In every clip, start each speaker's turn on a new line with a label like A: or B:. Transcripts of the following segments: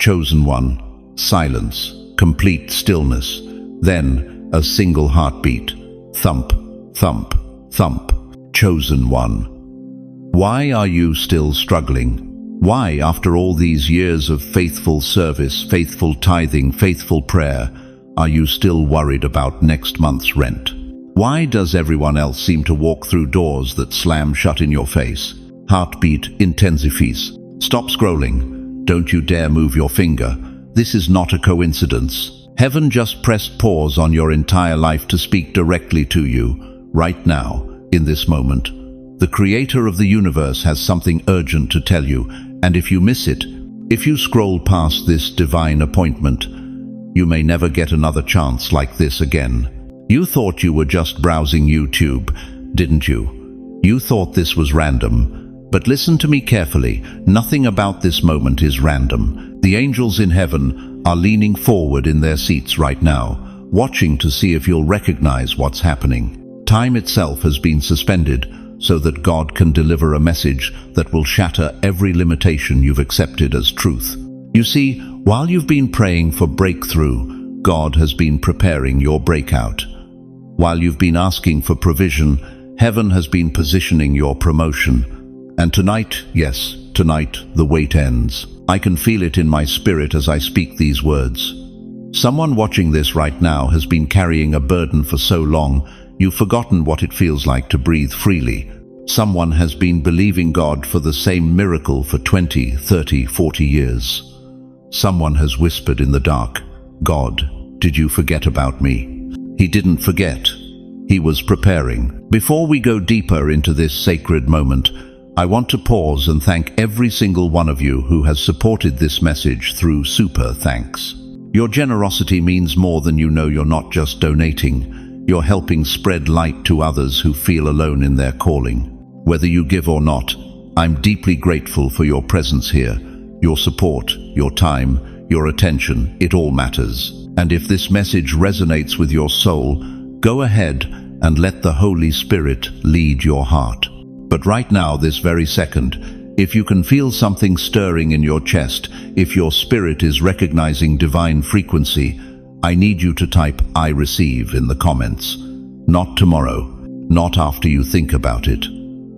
A: Chosen one. Silence. Complete stillness. Then a single heartbeat. Thump, thump, thump. Chosen one. Why are you still struggling? Why, after all these years of faithful service, faithful tithing, faithful prayer, are you still worried about next month's rent? Why does everyone else seem to walk through doors that slam shut in your face? Heartbeat intensifies. Stop scrolling. Don't you dare move your finger. This is not a coincidence. Heaven just pressed pause on your entire life to speak directly to you, right now, in this moment. The Creator of the universe has something urgent to tell you, and if you miss it, if you scroll past this divine appointment, you may never get another chance like this again. You thought you were just browsing YouTube, didn't you? You thought this was random. But listen to me carefully. Nothing about this moment is random. The angels in heaven are leaning forward in their seats right now, watching to see if you'll recognize what's happening. Time itself has been suspended so that God can deliver a message that will shatter every limitation you've accepted as truth. You see, while you've been praying for breakthrough, God has been preparing your breakout. While you've been asking for provision, heaven has been positioning your promotion. And tonight, yes, tonight, the wait ends. I can feel it in my spirit as I speak these words. Someone watching this right now has been carrying a burden for so long, you've forgotten what it feels like to breathe freely. Someone has been believing God for the same miracle for 20, 30, 40 years. Someone has whispered in the dark, God, did you forget about me? He didn't forget. He was preparing. Before we go deeper into this sacred moment, I want to pause and thank every single one of you who has supported this message through super thanks. Your generosity means more than you know. You're not just donating. You're helping spread light to others who feel alone in their calling. Whether you give or not, I'm deeply grateful for your presence here. Your support, your time, your attention, it all matters. And if this message resonates with your soul, go ahead and let the Holy Spirit lead your heart. But right now, this very second, if you can feel something stirring in your chest, if your spirit is recognizing divine frequency, I need you to type I receive in the comments. Not tomorrow, not after you think about it.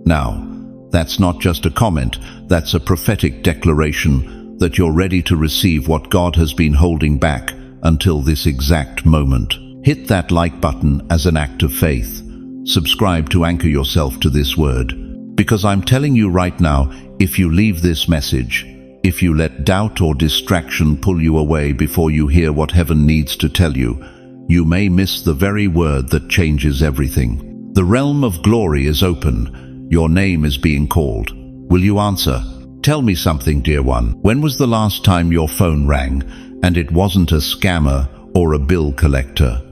A: Now, that's not just a comment, that's a prophetic declaration that you're ready to receive what God has been holding back until this exact moment. Hit that like button as an act of faith. Subscribe to anchor yourself to this word. Because I'm telling you right now, if you leave this message, if you let doubt or distraction pull you away before you hear what heaven needs to tell you, you may miss the very word that changes everything. The realm of glory is open. Your name is being called. Will you answer? Tell me something, dear one. When was the last time your phone rang and it wasn't a scammer or a bill collector?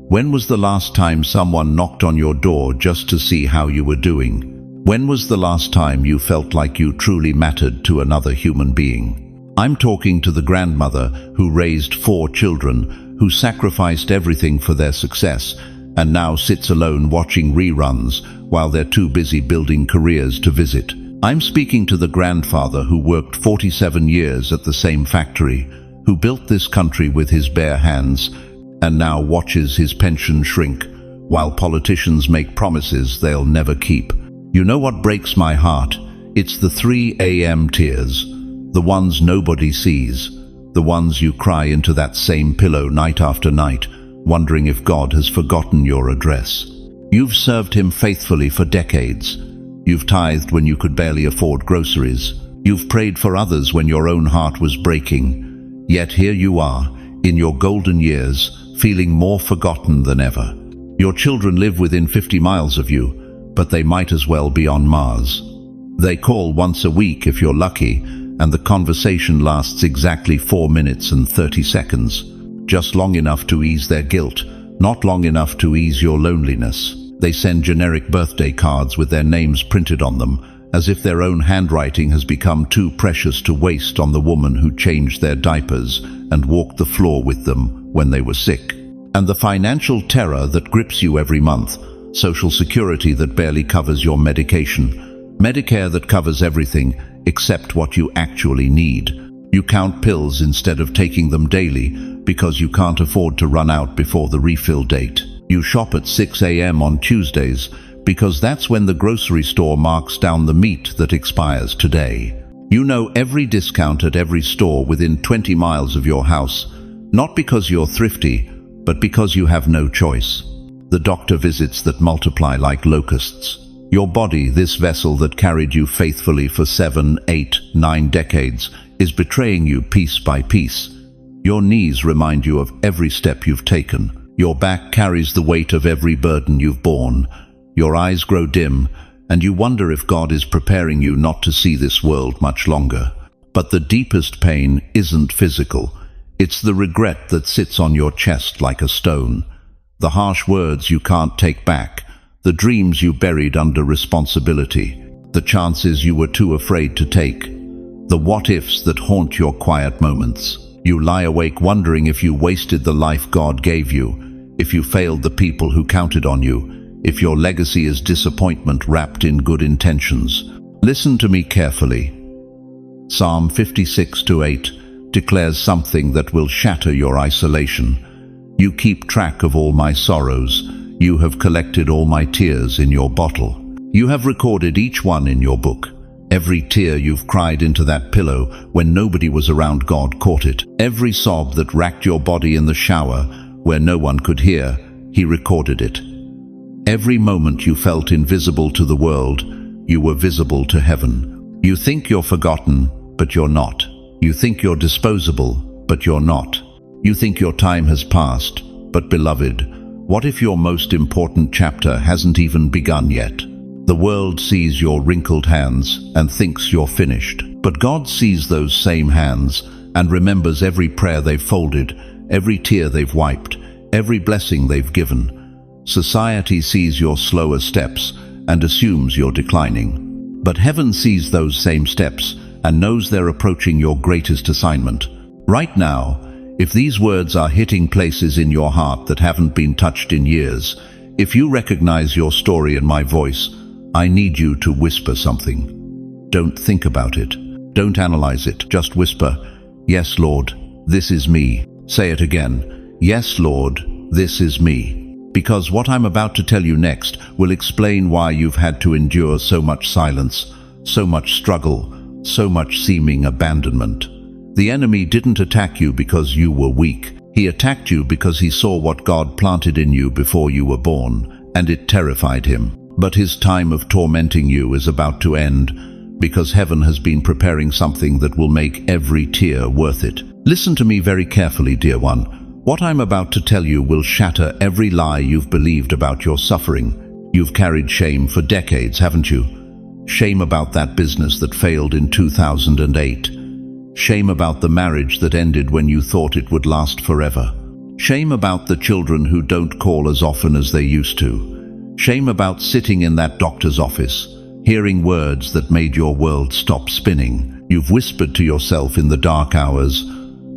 A: When was the last time someone knocked on your door just to see how you were doing? When was the last time you felt like you truly mattered to another human being? I'm talking to the grandmother who raised 4 children, who sacrificed everything for their success, and now sits alone watching reruns while they're too busy building careers to visit. I'm speaking to the grandfather who worked 47 years at the same factory, who built this country with his bare hands, and now watches his pension shrink, while politicians make promises they'll never keep. You know what breaks my heart? It's the 3 a.m. tears, the ones nobody sees, the ones you cry into that same pillow night after night, wondering if God has forgotten your address. You've served him faithfully for decades. You've tithed when you could barely afford groceries. You've prayed for others when your own heart was breaking. Yet here you are, in your golden years, feeling more forgotten than ever. Your children live within 50 miles of you, but they might as well be on Mars. They call once a week if you're lucky, and the conversation lasts exactly 4 minutes and 30 seconds. Just long enough to ease their guilt, not long enough to ease your loneliness. They send generic birthday cards with their names printed on them, as if their own handwriting has become too precious to waste on the woman who changed their diapers and walked the floor with them when they were sick. And the financial terror that grips you every month, Social Security that barely covers your medication, Medicare that covers everything except what you actually need. You count pills instead of taking them daily because you can't afford to run out before the refill date. You shop at 6 a.m. on Tuesdays because that's when the grocery store marks down the meat that expires today. You know every discount at every store within 20 miles of your house, not because you're thrifty, but because you have no choice. The doctor visits that multiply like locusts. Your body, this vessel that carried you faithfully for 7, 8, 9 decades, is betraying you piece by piece. Your knees remind you of every step you've taken. Your back carries the weight of every burden you've borne. Your eyes grow dim, and you wonder if God is preparing you not to see this world much longer. But the deepest pain isn't physical. It's the regret that sits on your chest like a stone. The harsh words you can't take back. The dreams you buried under responsibility. The chances you were too afraid to take. The what-ifs that haunt your quiet moments. You lie awake wondering if you wasted the life God gave you, if you failed the people who counted on you, if your legacy is disappointment wrapped in good intentions. Listen to me carefully. Psalm 56:8 declares something that will shatter your isolation. You keep track of all my sorrows. You have collected all my tears in your bottle. You have recorded each one in your book. Every tear you've cried into that pillow when nobody was around, God caught it. Every sob that racked your body in the shower where no one could hear, He recorded it. Every moment you felt invisible to the world, you were visible to heaven. You think you're forgotten, but you're not. You think you're disposable, but you're not. You think your time has passed, but beloved, what if your most important chapter hasn't even begun yet? The world sees your wrinkled hands and thinks you're finished. But God sees those same hands and remembers every prayer they've folded, every tear they've wiped, every blessing they've given. Society sees your slower steps and assumes you're declining. But heaven sees those same steps and knows they're approaching your greatest assignment. Right now, if these words are hitting places in your heart that haven't been touched in years, if you recognize your story in my voice, I need you to whisper something. Don't think about it. Don't analyze it. Just whisper, "Yes, Lord, this is me." Say it again. "Yes, Lord, this is me." Because what I'm about to tell you next will explain why you've had to endure so much silence, so much struggle, so much seeming abandonment. The enemy didn't attack you because you were weak. He attacked you because he saw what God planted in you before you were born, and it terrified him. But his time of tormenting you is about to end, because heaven has been preparing something that will make every tear worth it. Listen to me very carefully, dear one. What I'm about to tell you will shatter every lie you've believed about your suffering. You've carried shame for decades, haven't you? Shame about that business that failed in 2008. Shame about the marriage that ended when you thought it would last forever. Shame about the children who don't call as often as they used to. Shame about sitting in that doctor's office, hearing words that made your world stop spinning. You've whispered to yourself in the dark hours,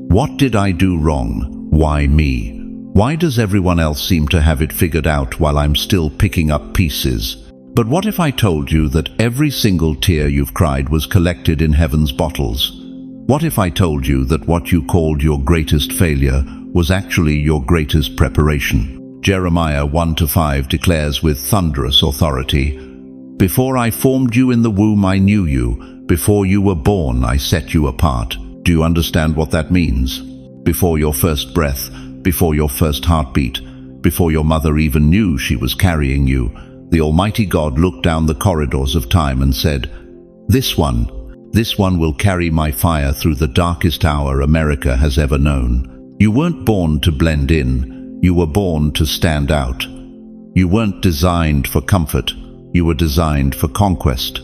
A: "What did I do wrong? Why me? Why does everyone else seem to have it figured out while I'm still picking up pieces?" But what if I told you that every single tear you've cried was collected in heaven's bottles? What if I told you that what you called your greatest failure was actually your greatest preparation? Jeremiah 1-5 declares with thunderous authority, "Before I formed you in the womb I knew you. Before you were born I set you apart." Do you understand what that means? Before your first breath, before your first heartbeat, before your mother even knew she was carrying you, the Almighty God looked down the corridors of time and said, This one will carry my fire through the darkest hour America has ever known." You weren't born to blend in. You were born to stand out. You weren't designed for comfort. You were designed for conquest.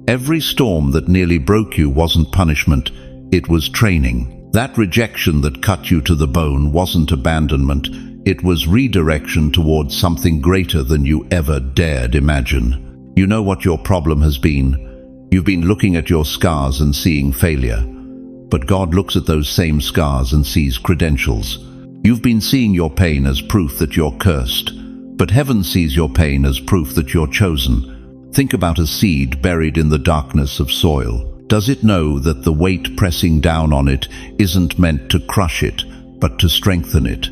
A: Every storm that nearly broke you wasn't punishment. It was training. That rejection that cut you to the bone wasn't abandonment. It was redirection towards something greater than you ever dared imagine. You know what your problem has been? You've been looking at your scars and seeing failure. But God looks at those same scars and sees credentials. You've been seeing your pain as proof that you're cursed, but heaven sees your pain as proof that you're chosen. Think about a seed buried in the darkness of soil. Does it know that the weight pressing down on it isn't meant to crush it, but to strengthen it?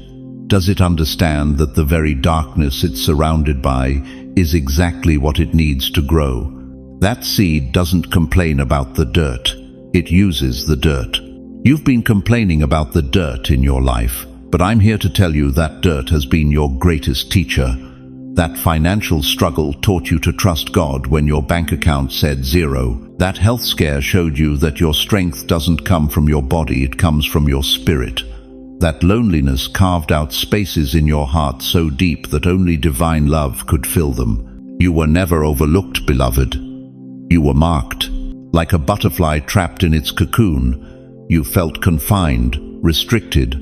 A: Does it understand that the very darkness it's surrounded by is exactly what it needs to grow? That seed doesn't complain about the dirt. It uses the dirt. You've been complaining about the dirt in your life, but I'm here to tell you that dirt has been your greatest teacher. That financial struggle taught you to trust God when your bank account said zero. That health scare showed you that your strength doesn't come from your body, it comes from your spirit. That loneliness carved out spaces in your heart so deep that only divine love could fill them. You were never overlooked, beloved. You were marked. Like a butterfly trapped in its cocoon, you felt confined, restricted,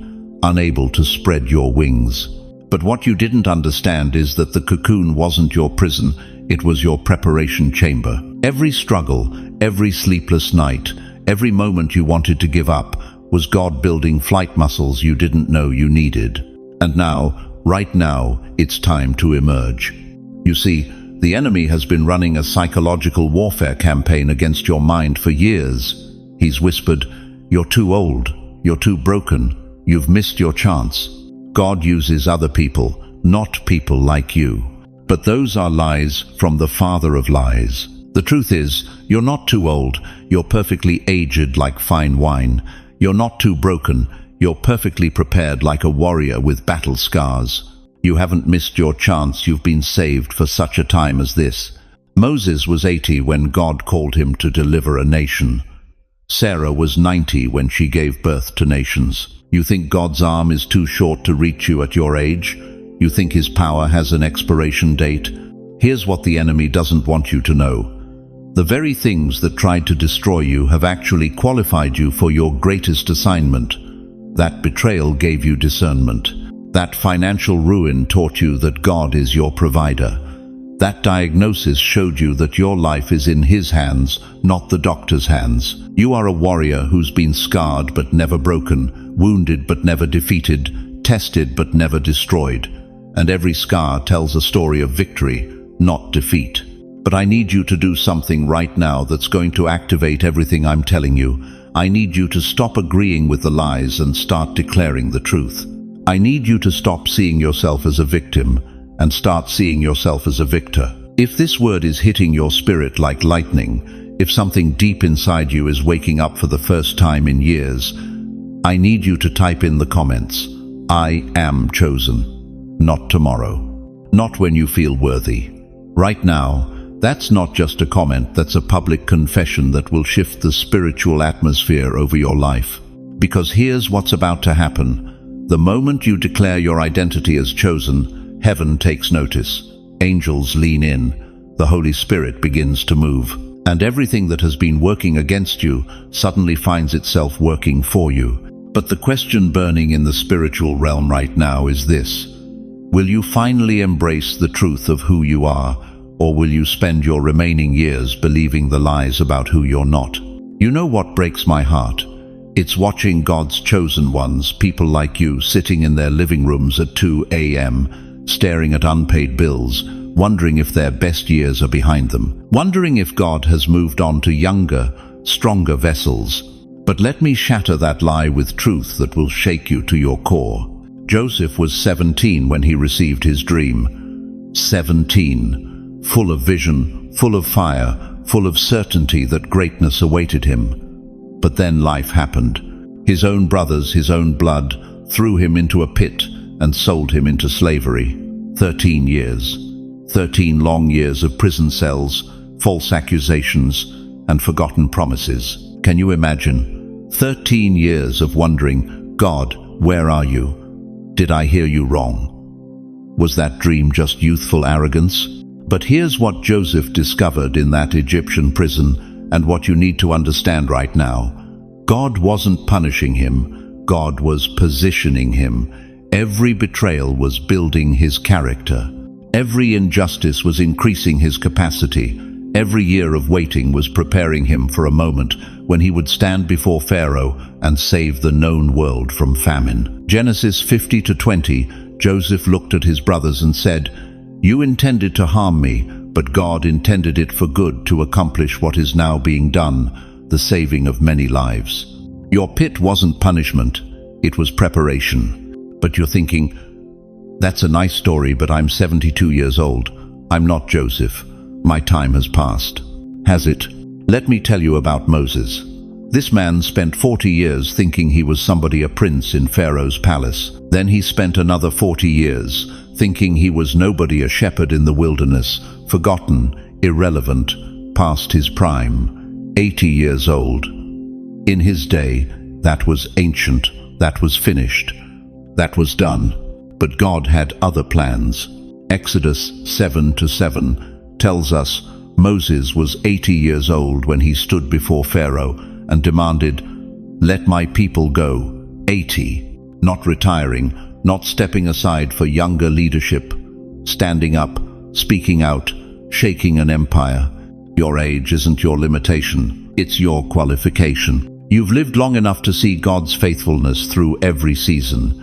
A: unable to spread your wings. But what you didn't understand is that the cocoon wasn't your prison, it was your preparation chamber. Every struggle, every sleepless night, every moment you wanted to give up was God building flight muscles you didn't know you needed. And now, right now, it's time to emerge. You see, the enemy has been running a psychological warfare campaign against your mind for years. He's whispered, "You're too old, you're too broken, you've missed your chance." God uses other people, not people like you. But those are lies from the father of lies. The truth is, you're not too old, you're perfectly aged like fine wine. You're not too broken, you're perfectly prepared like a warrior with battle scars. You haven't missed your chance, you've been saved for such a time as this. Moses was 80 when God called him to deliver a nation. Sarah was 90 when she gave birth to nations. You think God's arm is too short to reach you at your age? You think his power has an expiration date? Here's what the enemy doesn't want you to know. The very things that tried to destroy you have actually qualified you for your greatest assignment. That betrayal gave you discernment. That financial ruin taught you that God is your provider. That diagnosis showed you that your life is in his hands, not the doctor's hands. You are a warrior who's been scarred but never broken, wounded but never defeated, tested but never destroyed. And every scar tells a story of victory, not defeat. But I need you to do something right now that's going to activate everything I'm telling you. I need you to stop agreeing with the lies and start declaring the truth. I need you to stop seeing yourself as a victim and start seeing yourself as a victor. If this word is hitting your spirit like lightning, if something deep inside you is waking up for the first time in years, I need you to type in the comments, "I am chosen." Not tomorrow. Not when you feel worthy. Right now. That's not just a comment, that's a public confession that will shift the spiritual atmosphere over your life. Because here's what's about to happen. The moment you declare your identity as chosen, heaven takes notice. Angels lean in. The Holy Spirit begins to move. And everything that has been working against you suddenly finds itself working for you. But the question burning in the spiritual realm right now is this. Will you finally embrace the truth of who you are? Or will you spend your remaining years believing the lies about who you're not? You know what breaks my heart? It's watching God's chosen ones, people like you, sitting in their living rooms at 2 a.m., staring at unpaid bills, wondering if their best years are behind them, wondering if God has moved on to younger, stronger vessels. But let me shatter that lie with truth that will shake you to your core. Joseph was 17 when he received his dream. 17. Full of vision, full of fire, full of certainty that greatness awaited him. But then life happened. His own brothers, his own blood, threw him into a pit and sold him into slavery. 13 years. 13 long years of prison cells, false accusations, and forgotten promises. Can you imagine? 13 years of wondering, God, where are you? Did I hear you wrong? Was that dream just youthful arrogance? But here's what Joseph discovered in that Egyptian prison, and what you need to understand right now. God wasn't punishing him, God was positioning him. Every betrayal was building his character. Every injustice was increasing his capacity. Every year of waiting was preparing him for a moment when he would stand before Pharaoh and save the known world from famine. Genesis 50-20, Joseph looked at his brothers and said, "You intended to harm me, but God intended it for good to accomplish what is now being done, the saving of many lives. Your pit wasn't punishment, it was preparation. But you're thinking, that's a nice story, but I'm 72 years old. I'm not Joseph. My time has passed. Has it? Let me tell you about Moses. This man spent 40 years thinking he was somebody, a prince in Pharaoh's palace. Then he spent another 40 years thinking he was nobody, a shepherd in the wilderness, forgotten, irrelevant, past his prime, 80 years old. In his day, that was ancient, that was finished, that was done. But God had other plans. Exodus 7:7 tells us Moses was 80 years old when he stood before Pharaoh and demanded, "Let my people go." 80, not retiring, not stepping aside for younger leadership, standing up, speaking out, shaking an empire. Your age isn't your limitation, it's your qualification. You've lived long enough to see God's faithfulness through every season.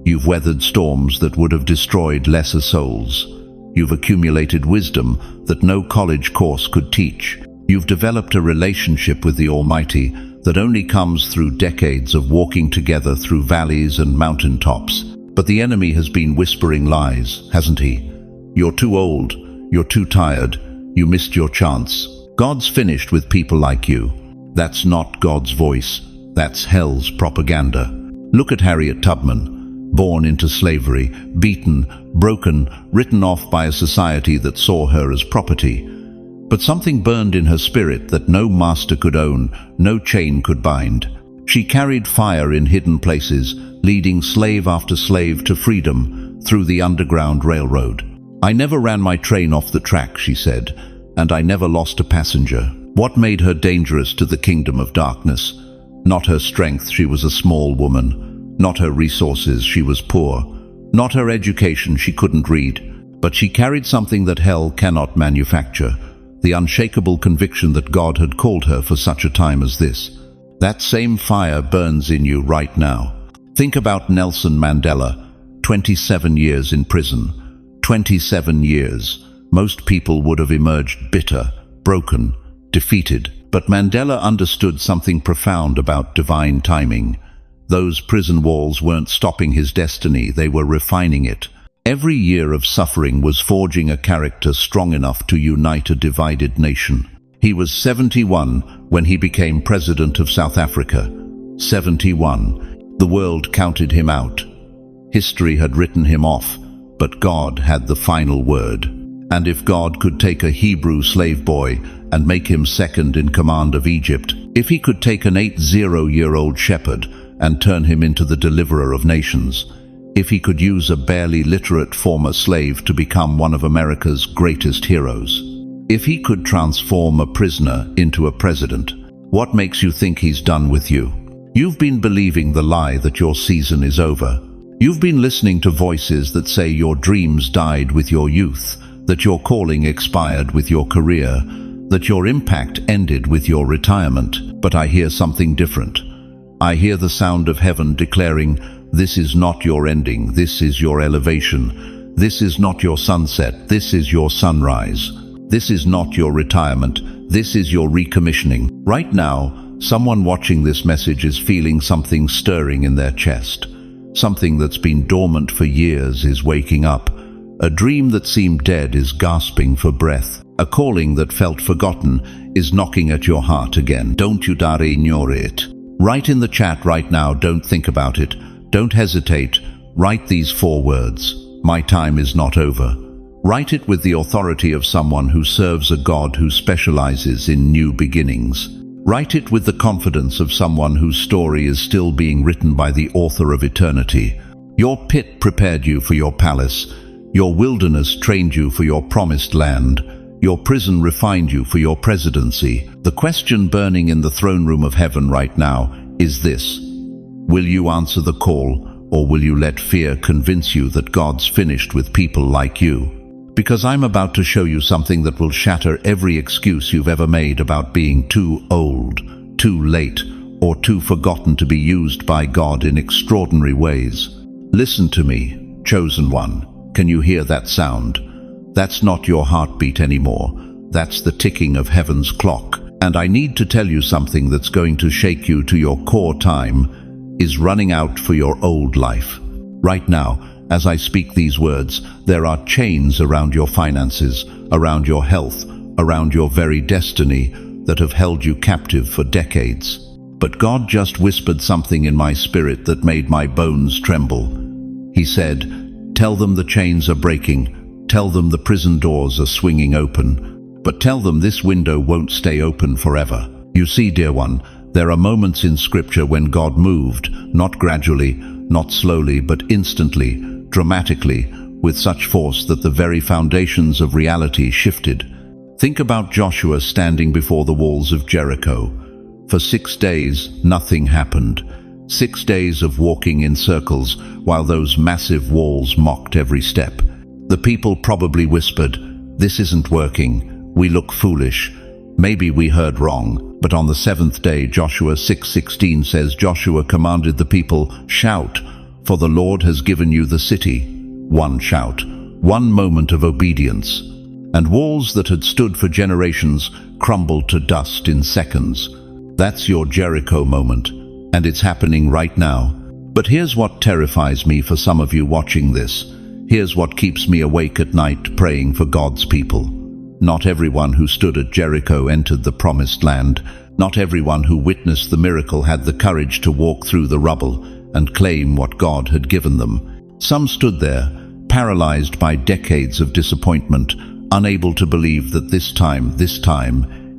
A: You've weathered storms that would have destroyed lesser souls. You've accumulated wisdom that no college course could teach. You've developed a relationship with the Almighty that only comes through decades of walking together through valleys and mountaintops. But the enemy has been whispering lies, hasn't he? You're too old, you're too tired, you missed your chance. God's finished with people like you. That's not God's voice, that's hell's propaganda. Look at Harriet Tubman. Born into slavery, beaten, broken, written off by a society that saw her as property. But something burned in her spirit that no master could own, no chain could bind. She carried fire in hidden places, leading slave after slave to freedom through the Underground Railroad. "I never ran my train off the track," she said, "and I never lost a passenger." What made her dangerous to the kingdom of darkness? Not her strength, she was a small woman. Not her resources, she was poor. Not her education, she couldn't read. But she carried something that hell cannot manufacture, the unshakable conviction that God had called her for such a time as this. That same fire burns in you right now. Think about Nelson Mandela, 27 years in prison. 27 years. Most people would have emerged bitter, broken, defeated. But Mandela understood something profound about divine timing. Those prison walls weren't stopping his destiny, they were refining it. Every year of suffering was forging a character strong enough to unite a divided nation. He was 71 when he became president of South Africa. 71. The world counted him out. History had written him off, but God had the final word. And if God could take a Hebrew slave boy and make him second in command of Egypt, if he could take an 80-year-old shepherd and turn him into the deliverer of nations, if he could use a barely literate former slave to become one of America's greatest heroes, if he could transform a prisoner into a president, what makes you think he's done with you? You've been believing the lie that your season is over. You've been listening to voices that say your dreams died with your youth, that your calling expired with your career, that your impact ended with your retirement. But I hear something different. I hear the sound of heaven declaring, this is not your ending, this is your elevation. This is not your sunset, this is your sunrise. This is not your retirement, this is your recommissioning. Right now, someone watching this message is feeling something stirring in their chest. Something that's been dormant for years is waking up. A dream that seemed dead is gasping for breath. A calling that felt forgotten is knocking at your heart again. Don't you dare ignore it. Write in the chat right now, don't think about it. Don't hesitate. Write these 4 words. My time is not over. Write it with the authority of someone who serves a God who specializes in new beginnings. Write it with the confidence of someone whose story is still being written by the author of eternity. Your pit prepared you for your palace. Your wilderness trained you for your promised land. Your prison refined you for your presidency. The question burning in the throne room of heaven right now is this: will you answer the call, or will you let fear convince you that God's finished with people like you? Because I'm about to show you something that will shatter every excuse you've ever made about being too old, too late, or too forgotten to be used by God in extraordinary ways. Listen to me, chosen one. Can you hear that sound? That's not your heartbeat anymore. That's the ticking of heaven's clock. And I need to tell you something that's going to shake you to your core. Time is running out for your old life. Right now, as I speak these words, there are chains around your finances, around your health, around your very destiny that have held you captive for decades. But God just whispered something in my spirit that made my bones tremble. He said, "Tell them the chains are breaking. Tell them the prison doors are swinging open. But tell them this window won't stay open forever." You see, dear one, there are moments in Scripture when God moved, not gradually, not slowly, but instantly, dramatically, with such force that the very foundations of reality shifted. Think about Joshua standing before the walls of Jericho. For 6 days, nothing happened. 6 days of walking in circles while those massive walls mocked every step. The people probably whispered, "This isn't working. We look foolish. Maybe we heard wrong." But on the 7th day, Joshua 6:16 says, Joshua commanded the people, "Shout, for the Lord has given you the city." One shout, one moment of obedience, and walls that had stood for generations crumbled to dust in seconds. That's your Jericho moment, and it's happening right now. But here's what terrifies me for some of you watching this. Here's what keeps me awake at night praying for God's people. Not everyone who stood at Jericho entered the promised land. Not everyone who witnessed the miracle had the courage to walk through the rubble and claim what God had given them. Some stood there, paralyzed by decades of disappointment, unable to believe that this time,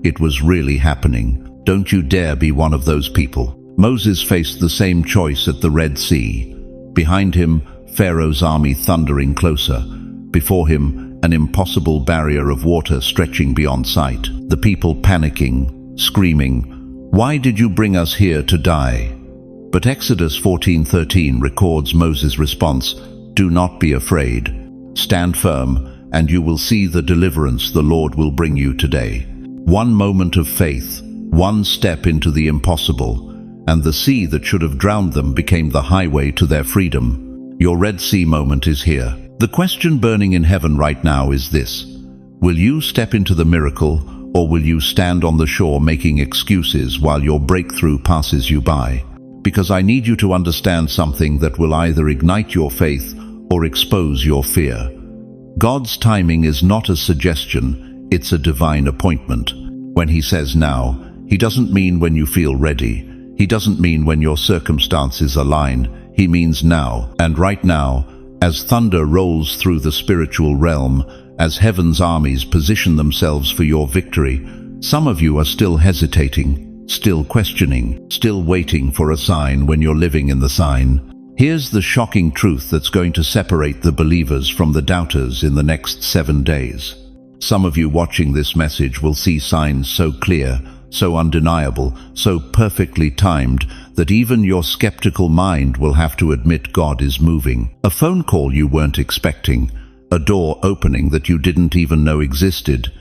A: it was really happening. Don't you dare be one of those people. Moses faced the same choice at the Red Sea. Behind him, Pharaoh's army thundering closer. Before him, an impossible barrier of water stretching beyond sight. The people panicking, screaming, "Why did you bring us here to die?" But Exodus 14:13 records Moses' response, "Do not be afraid. Stand firm, and you will see the deliverance the Lord will bring you today." One moment of faith, one step into the impossible, and the sea that should have drowned them became the highway to their freedom. Your Red Sea moment is here. The question burning in heaven right now is this: will you step into the miracle, or will you stand on the shore making excuses while your breakthrough passes you by? Because I need you to understand something that will either ignite your faith or expose your fear. God's timing is not a suggestion, it's a divine appointment. When He says now, He doesn't mean when you feel ready. He doesn't mean when your circumstances align. He means now, and right now, as thunder rolls through the spiritual realm, as heaven's armies position themselves for your victory. Some of you are still hesitating, still questioning, still waiting for a sign when you're living in the sign. Here's the shocking truth that's going to separate the believers from the doubters in the next 7 days. Some of you watching this message will see signs so clear, so undeniable, so perfectly timed, that even your skeptical mind will have to admit God is moving. A phone call you weren't expecting, a door opening that you didn't even know existed,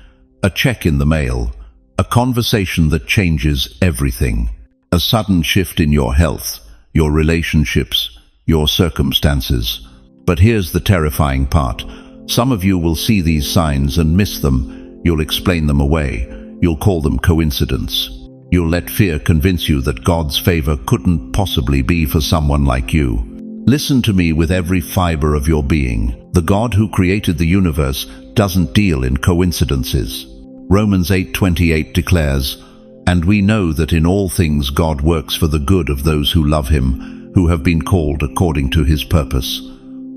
A: a check in the mail, a conversation that changes everything, a sudden shift in your health, your relationships, your circumstances. But here's the terrifying part. Some of you will see these signs and miss them. You'll explain them away. You'll call them coincidence. You'll let fear convince you that God's favor couldn't possibly be for someone like you. Listen to me with every fiber of your being. The God who created the universe doesn't deal in coincidences. Romans 8:28 declares, "And we know that in all things God works for the good of those who love Him, who have been called according to His purpose."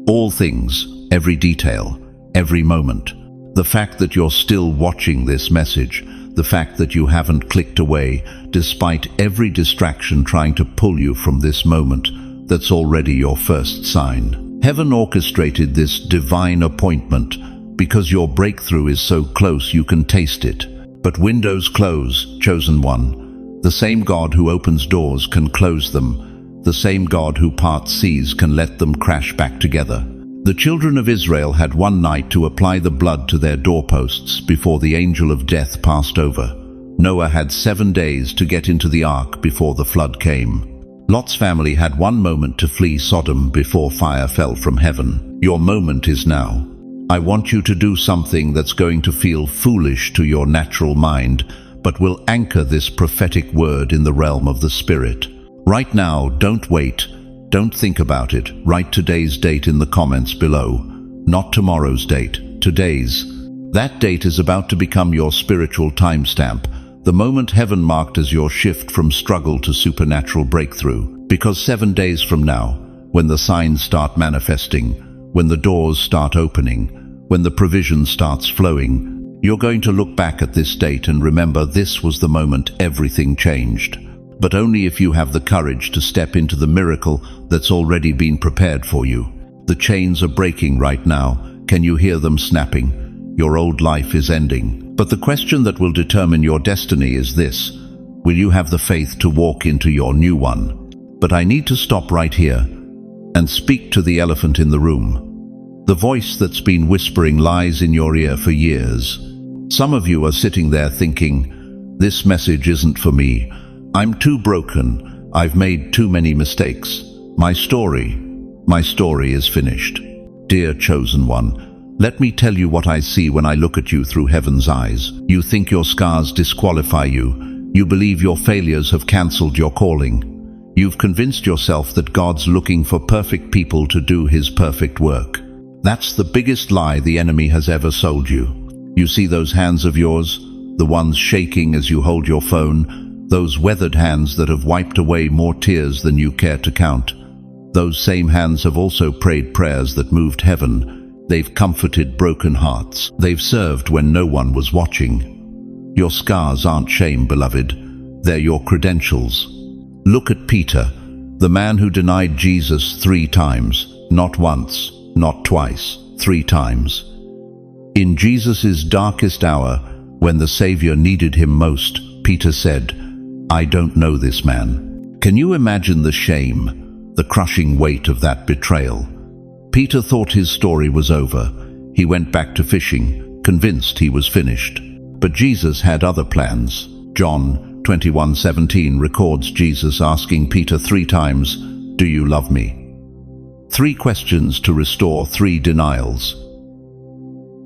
A: All things, every detail, every moment. The fact that you're still watching this message, the fact that you haven't clicked away, despite every distraction trying to pull you from this moment, that's already your first sign. Heaven orchestrated this divine appointment because your breakthrough is so close you can taste it. But windows close, chosen one. The same God who opens doors can close them. The same God who parts seas can let them crash back together. The children of Israel had one night to apply the blood to their doorposts before the angel of death passed over. Noah had 7 days to get into the ark before the flood came. Lot's family had 1 moment to flee Sodom before fire fell from heaven. Your moment is now. I want you to do something that's going to feel foolish to your natural mind, but we'll anchor this prophetic word in the realm of the Spirit. Right now, don't wait. Don't think about it. Write today's date in the comments below. Not tomorrow's date, today's. That date is about to become your spiritual timestamp, the moment heaven marked as your shift from struggle to supernatural breakthrough. Because 7 days from now, when the signs start manifesting, when the doors start opening, when the provision starts flowing, you're going to look back at this date and remember this was the moment everything changed. But only if you have the courage to step into the miracle that's already been prepared for you. The chains are breaking right now. Can you hear them snapping? Your old life is ending. But the question that will determine your destiny is this: will you have the faith to walk into your new one? But I need to stop right here and speak to the elephant in the room. The voice that's been whispering lies in your ear for years. Some of you are sitting there thinking, this message isn't for me. I'm too broken. I've made too many mistakes. My story is finished. Dear chosen one, let me tell you what I see when I look at you through heaven's eyes. You think your scars disqualify you. You believe your failures have cancelled your calling. You've convinced yourself that God's looking for perfect people to do His perfect work. That's the biggest lie the enemy has ever sold you. You see those hands of yours, the ones shaking as you hold your phone, those weathered hands that have wiped away more tears than you care to count. Those same hands have also prayed prayers that moved heaven. They've comforted broken hearts. They've served when no one was watching. Your scars aren't shame, beloved. They're your credentials. Look at Peter, the man who denied Jesus 3 times. Not once, not twice, 3 times. In Jesus' darkest hour, when the Savior needed him most, Peter said, I don't know this man. Can you imagine the shame, the crushing weight of that betrayal? Peter thought his story was over. He went back to fishing, convinced he was finished. But Jesus had other plans. John 21:17 records Jesus asking Peter 3 times, do you love me? 3 questions to restore 3 denials.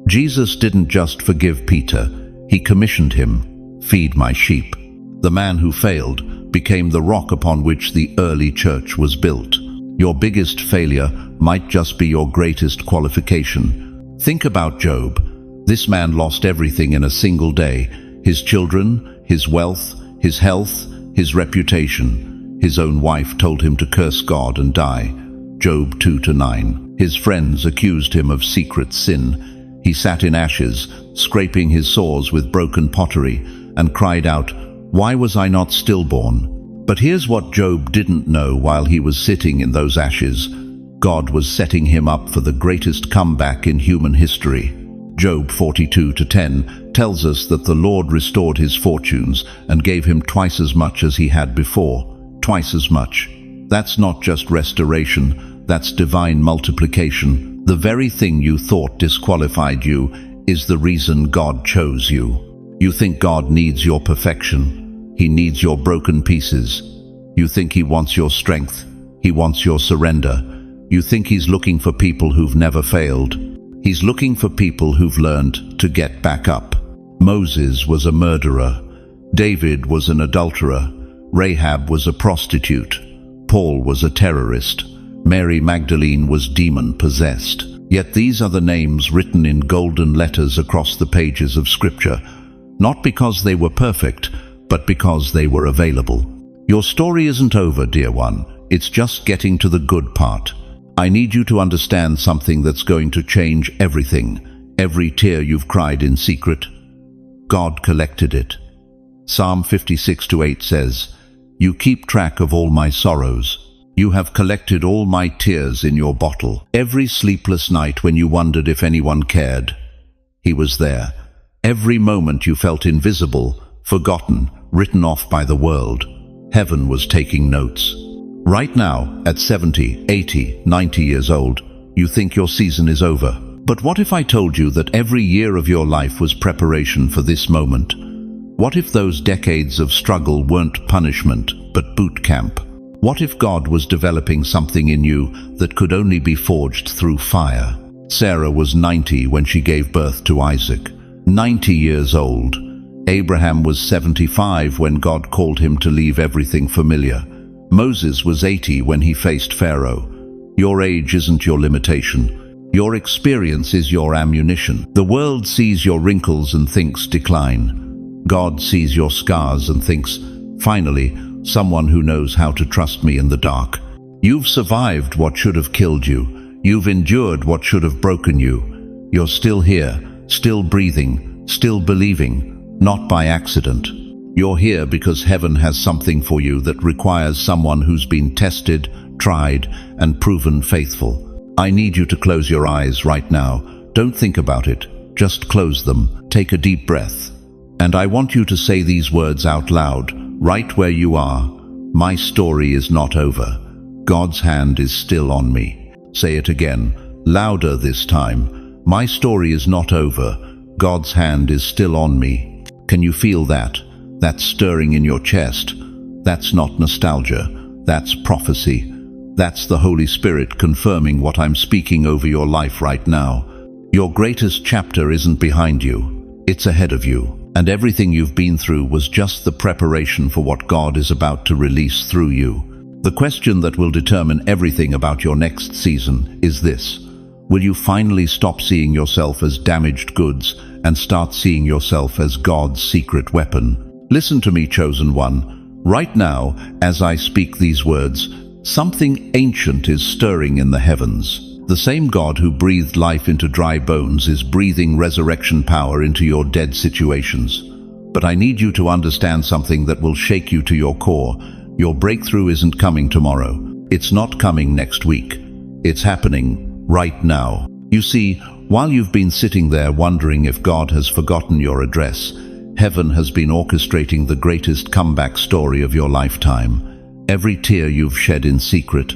A: Jesus didn't just forgive Peter, He commissioned him, feed my sheep. The man who failed became the rock upon which the early church was built. Your biggest failure might just be your greatest qualification. Think about Job. This man lost everything in a single day. His children, his wealth, his health, his reputation. His own wife told him to curse God and die. Job 2-9. His friends accused him of secret sin. He sat in ashes, scraping his sores with broken pottery, and cried out, why was I not stillborn? But here's what Job didn't know while he was sitting in those ashes. God was setting him up for the greatest comeback in human history. Job 42:10 tells us that the Lord restored his fortunes and gave him twice as much as he had before. Twice as much. That's not just restoration, that's divine multiplication. The very thing you thought disqualified you is the reason God chose you. You think God needs your perfection. He needs your broken pieces. You think He wants your strength. He wants your surrender. You think He's looking for people who've never failed. He's looking for people who've learned to get back up. Moses was a murderer. David was an adulterer. Rahab was a prostitute. Paul was a terrorist. Mary Magdalene was demon-possessed. Yet these are the names written in golden letters across the pages of Scripture. Not because they were perfect, but because they were available. Your story isn't over, dear one. It's just getting to the good part. I need you to understand something that's going to change everything. Every tear you've cried in secret, God collected it. Psalm 56:8 says, you keep track of all my sorrows. You have collected all my tears in your bottle. Every sleepless night when you wondered if anyone cared, He was there. Every moment you felt invisible, forgotten, written off by the world, heaven was taking notes. Right now, at 70, 80, 90 years old, you think your season is over. But what if I told you that every year of your life was preparation for this moment? What if those decades of struggle weren't punishment, but boot camp? What if God was developing something in you that could only be forged through fire? Sarah was 90 when she gave birth to Isaac. 90 years old. Abraham was 75 when God called him to leave everything familiar. Moses was 80 when he faced Pharaoh. Your age isn't your limitation. Your experience is your ammunition. The world sees your wrinkles and thinks decline. God sees your scars and thinks, finally, someone who knows how to trust me in the dark. You've survived what should have killed you. You've endured what should have broken you. You're still here, still breathing, still believing, not by accident. You're here because heaven has something for you that requires someone who's been tested, tried, and proven faithful. I need you to close your eyes right now. Don't think about it. Just close them. Take a deep breath. And I want you to say these words out loud, right where you are. My story is not over. God's hand is still on me. Say it again, louder this time. My story is not over. God's hand is still on me. Can you feel that? That's stirring in your chest. That's not nostalgia. That's prophecy. That's the Holy Spirit confirming what I'm speaking over your life right now. Your greatest chapter isn't behind you. It's ahead of you. And everything you've been through was just the preparation for what God is about to release through you. The question that will determine everything about your next season is this: will you finally stop seeing yourself as damaged goods and start seeing yourself as God's secret weapon? Listen to me, chosen one. Right now, as I speak these words, something ancient is stirring in the heavens. The same God who breathed life into dry bones is breathing resurrection power into your dead situations. But I need you to understand something that will shake you to your core. Your breakthrough isn't coming tomorrow. It's not coming next week. It's happening right now. You see, while you've been sitting there wondering if God has forgotten your address, heaven has been orchestrating the greatest comeback story of your lifetime. Every tear you've shed in secret,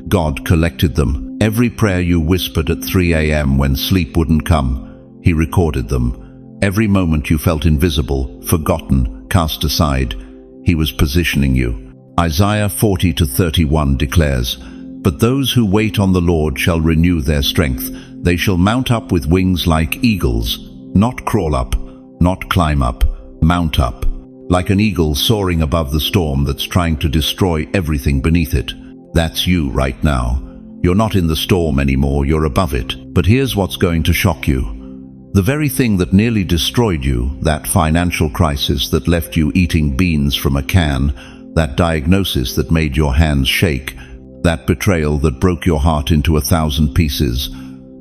A: God collected them. Every prayer you whispered at 3 a.m. when sleep wouldn't come, He recorded them. Every moment you felt invisible, forgotten, cast aside, He was positioning you. Isaiah 40:31 declares, "But those who wait on the Lord shall renew their strength. They shall mount up with wings like eagles." Not crawl up, not climb up, mount up. Like an eagle soaring above the storm that's trying to destroy everything beneath it. That's you right now. You're not in the storm anymore, you're above it. But here's what's going to shock you. The very thing that nearly destroyed you, that financial crisis that left you eating beans from a can, that diagnosis that made your hands shake, that betrayal that broke your heart into 1,000 pieces,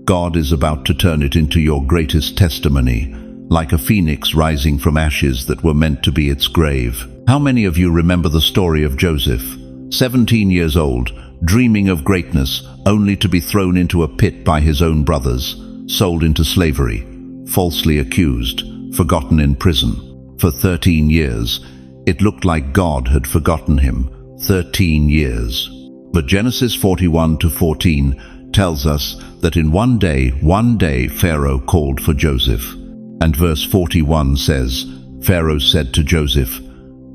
A: God is about to turn it into your greatest testimony, like a phoenix rising from ashes that were meant to be its grave. How many of you remember the story of Joseph? 17 years old, dreaming of greatness, only to be thrown into a pit by his own brothers, sold into slavery, falsely accused, forgotten in prison. For 13 years, it looked like God had forgotten him. 13 years. But Genesis 41:14 tells us that in one day Pharaoh called for Joseph. And verse 41 says, Pharaoh said to Joseph,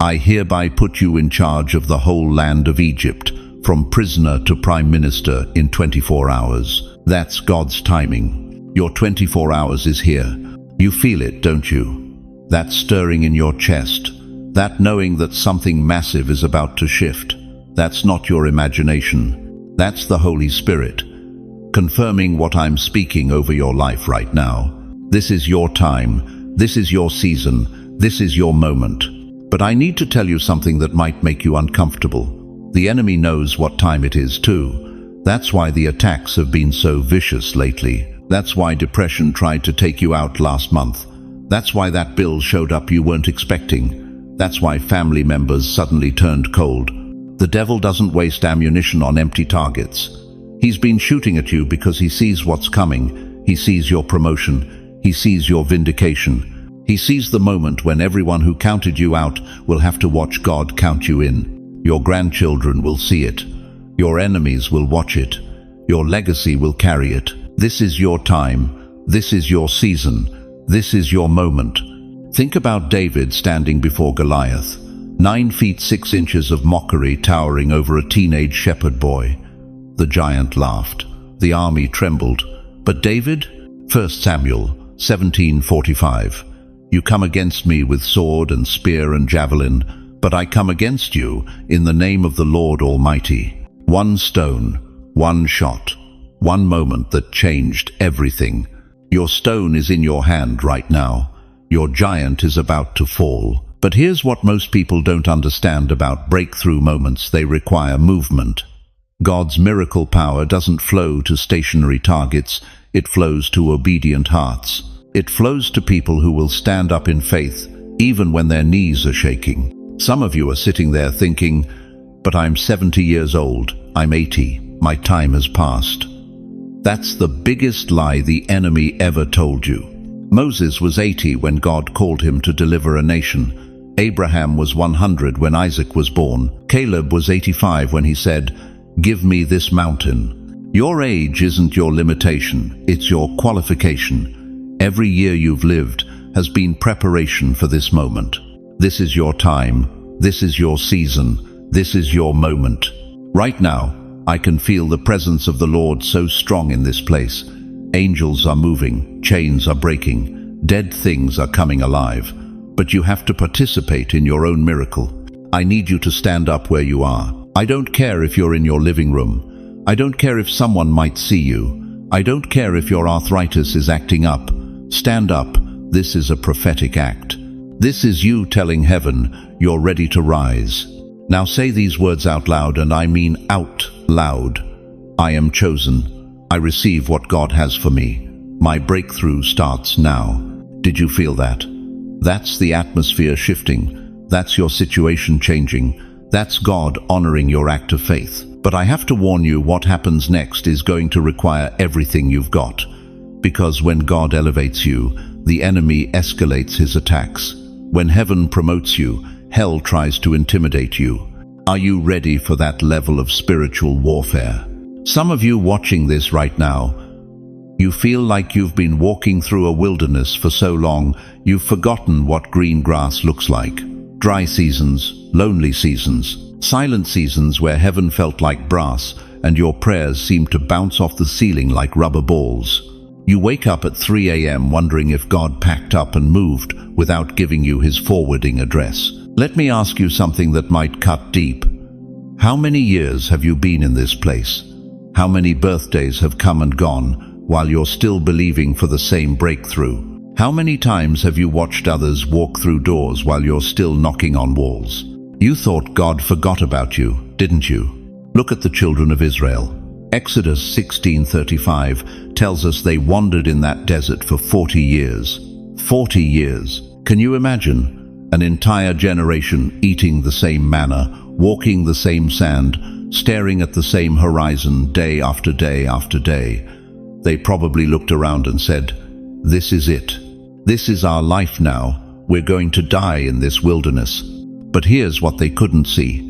A: "I hereby put you in charge of the whole land of Egypt, from prisoner to prime minister in 24 hours. That's God's timing. Your 24 hours is here. You feel it, don't you? That stirring in your chest, that knowing that something massive is about to shift. That's not your imagination. That's the Holy Spirit, confirming what I'm speaking over your life right now. This is your time. This is your season. This is your moment. But I need to tell you something that might make you uncomfortable. The enemy knows what time it is too. That's why the attacks have been so vicious lately. That's why depression tried to take you out last month. That's why that bill showed up you weren't expecting. That's why family members suddenly turned cold. The devil doesn't waste ammunition on empty targets. He's been shooting at you because he sees what's coming. He sees your promotion. He sees your vindication. He sees the moment when everyone who counted you out will have to watch God count you in. Your grandchildren will see it. Your enemies will watch it. Your legacy will carry it. This is your time. This is your season. This is your moment. Think about David standing before Goliath. 9 feet 6 inches of mockery towering over a teenage shepherd boy. The giant laughed. The army trembled. But David? 1 Samuel 17:45. You come against me with sword and spear and javelin, but I come against you in the name of the Lord Almighty. One stone, one shot, one moment that changed everything. Your stone is in your hand right now. Your giant is about to fall. But here's what most people don't understand about breakthrough moments: they require movement. God's miracle power doesn't flow to stationary targets, it flows to obedient hearts. It flows to people who will stand up in faith, even when their knees are shaking. Some of you are sitting there thinking, but I'm 70 years old, I'm 80, my time has passed. That's the biggest lie the enemy ever told you. Moses was 80 when God called him to deliver a nation. Abraham was 100 when Isaac was born. Caleb was 85 when he said, "Give me this mountain." Your age isn't your limitation, it's your qualification. Every year you've lived has been preparation for this moment. This is your time, this is your season, this is your moment. Right now, I can feel the presence of the Lord so strong in this place. Angels are moving, chains are breaking, dead things are coming alive. But you have to participate in your own miracle. I need you to stand up where you are. I don't care if you're in your living room. I don't care if someone might see you. I don't care if your arthritis is acting up. Stand up. This is a prophetic act. This is you telling heaven you're ready to rise. Now say these words out loud, and I mean out loud. I am chosen. I receive what God has for me. My breakthrough starts now. Did you feel that? That's the atmosphere shifting. That's your situation changing. That's God honoring your act of faith. But I have to warn you, what happens next is going to require everything you've got. Because when God elevates you, the enemy escalates his attacks. When heaven promotes you, hell tries to intimidate you. Are you ready for that level of spiritual warfare? Some of you watching this right now, you feel like you've been walking through a wilderness for so long, you've forgotten what green grass looks like. Dry seasons, lonely seasons, silent seasons where heaven felt like brass and your prayers seemed to bounce off the ceiling like rubber balls. You wake up at 3 a.m. wondering if God packed up and moved without giving you his forwarding address. Let me ask you something that might cut deep. How many years have you been in this place? How many birthdays have come and gone while you're still believing for the same breakthrough? How many times have you watched others walk through doors while you're still knocking on walls? You thought God forgot about you, didn't you? Look at the children of Israel. Exodus 16:35 tells us they wandered in that desert for 40 years. 40 years. Can you imagine? An entire generation eating the same manna, walking the same sand, staring at the same horizon day after day after day. They probably looked around and said, "This is it. This is our life now. We're going to die in this wilderness." But here's what they couldn't see.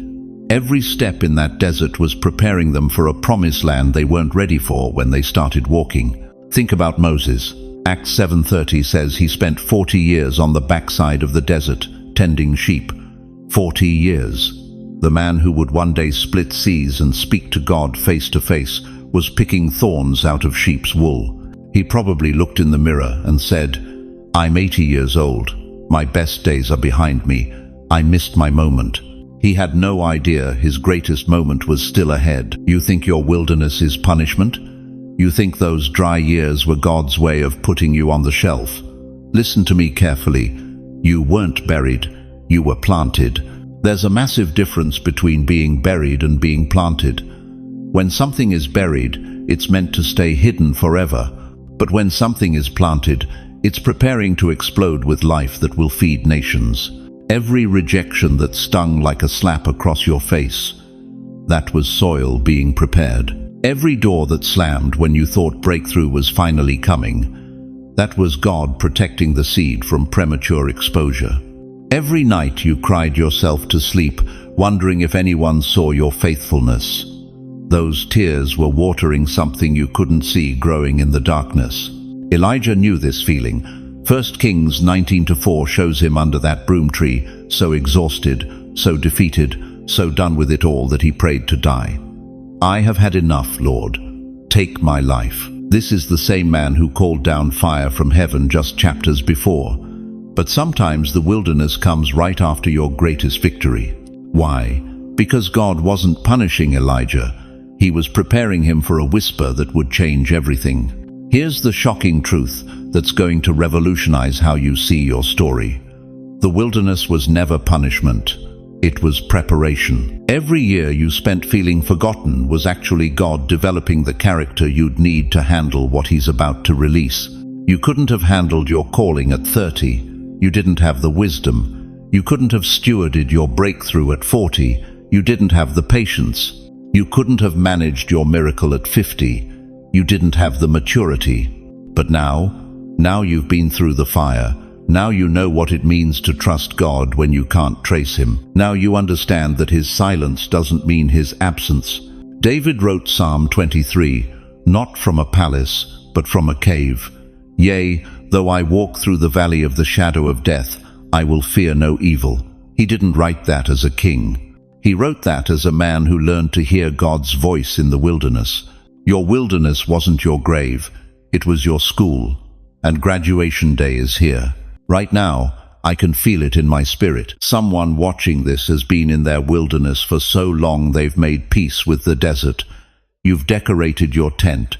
A: Every step in that desert was preparing them for a promised land they weren't ready for when they started walking. Think about Moses. Acts 7:30 says he spent 40 years on the backside of the desert, tending sheep. 40 years. The man who would one day split seas and speak to God face to face was picking thorns out of sheep's wool. He probably looked in the mirror and said, "I'm 80 years old. My best days are behind me. I missed my moment." He had no idea his greatest moment was still ahead. You think your wilderness is punishment? You think those dry years were God's way of putting you on the shelf? Listen to me carefully. You weren't buried, you were planted. There's a massive difference between being buried and being planted. When something is buried, it's meant to stay hidden forever. But when something is planted, it's preparing to explode with life that will feed nations. Every rejection that stung like a slap across your face, that was soil being prepared. Every door that slammed when you thought breakthrough was finally coming, that was God protecting the seed from premature exposure. Every night you cried yourself to sleep, wondering if anyone saw your faithfulness. Those tears were watering something you couldn't see growing in the darkness. Elijah knew this feeling. 1 Kings 19:4 shows him under that broom tree, so exhausted, so defeated, so done with it all that he prayed to die. "I have had enough, Lord. Take my life." This is the same man who called down fire from heaven just chapters before. But sometimes the wilderness comes right after your greatest victory. Why? Because God wasn't punishing Elijah. He was preparing him for a whisper that would change everything. Here's the shocking truth that's going to revolutionize how you see your story. The wilderness was never punishment. It was preparation. Every year you spent feeling forgotten was actually God developing the character you'd need to handle what He's about to release. You couldn't have handled your calling at 30. You didn't have the wisdom. You couldn't have stewarded your breakthrough at 40. You didn't have the patience. You couldn't have managed your miracle at 50. You didn't have the maturity. But now you've been through the fire. Now you know what it means to trust God when you can't trace Him. Now you understand that His silence doesn't mean His absence. David wrote Psalm 23, not from a palace, but from a cave. Yea, though I walk through the valley of the shadow of death, I will fear no evil. He didn't write that as a king. He wrote that as a man who learned to hear God's voice in the wilderness. Your wilderness wasn't your grave, it was your school. And graduation day is here. Right now, I can feel it in my spirit. Someone watching this has been in their wilderness for so long they've made peace with the desert. You've decorated your tent.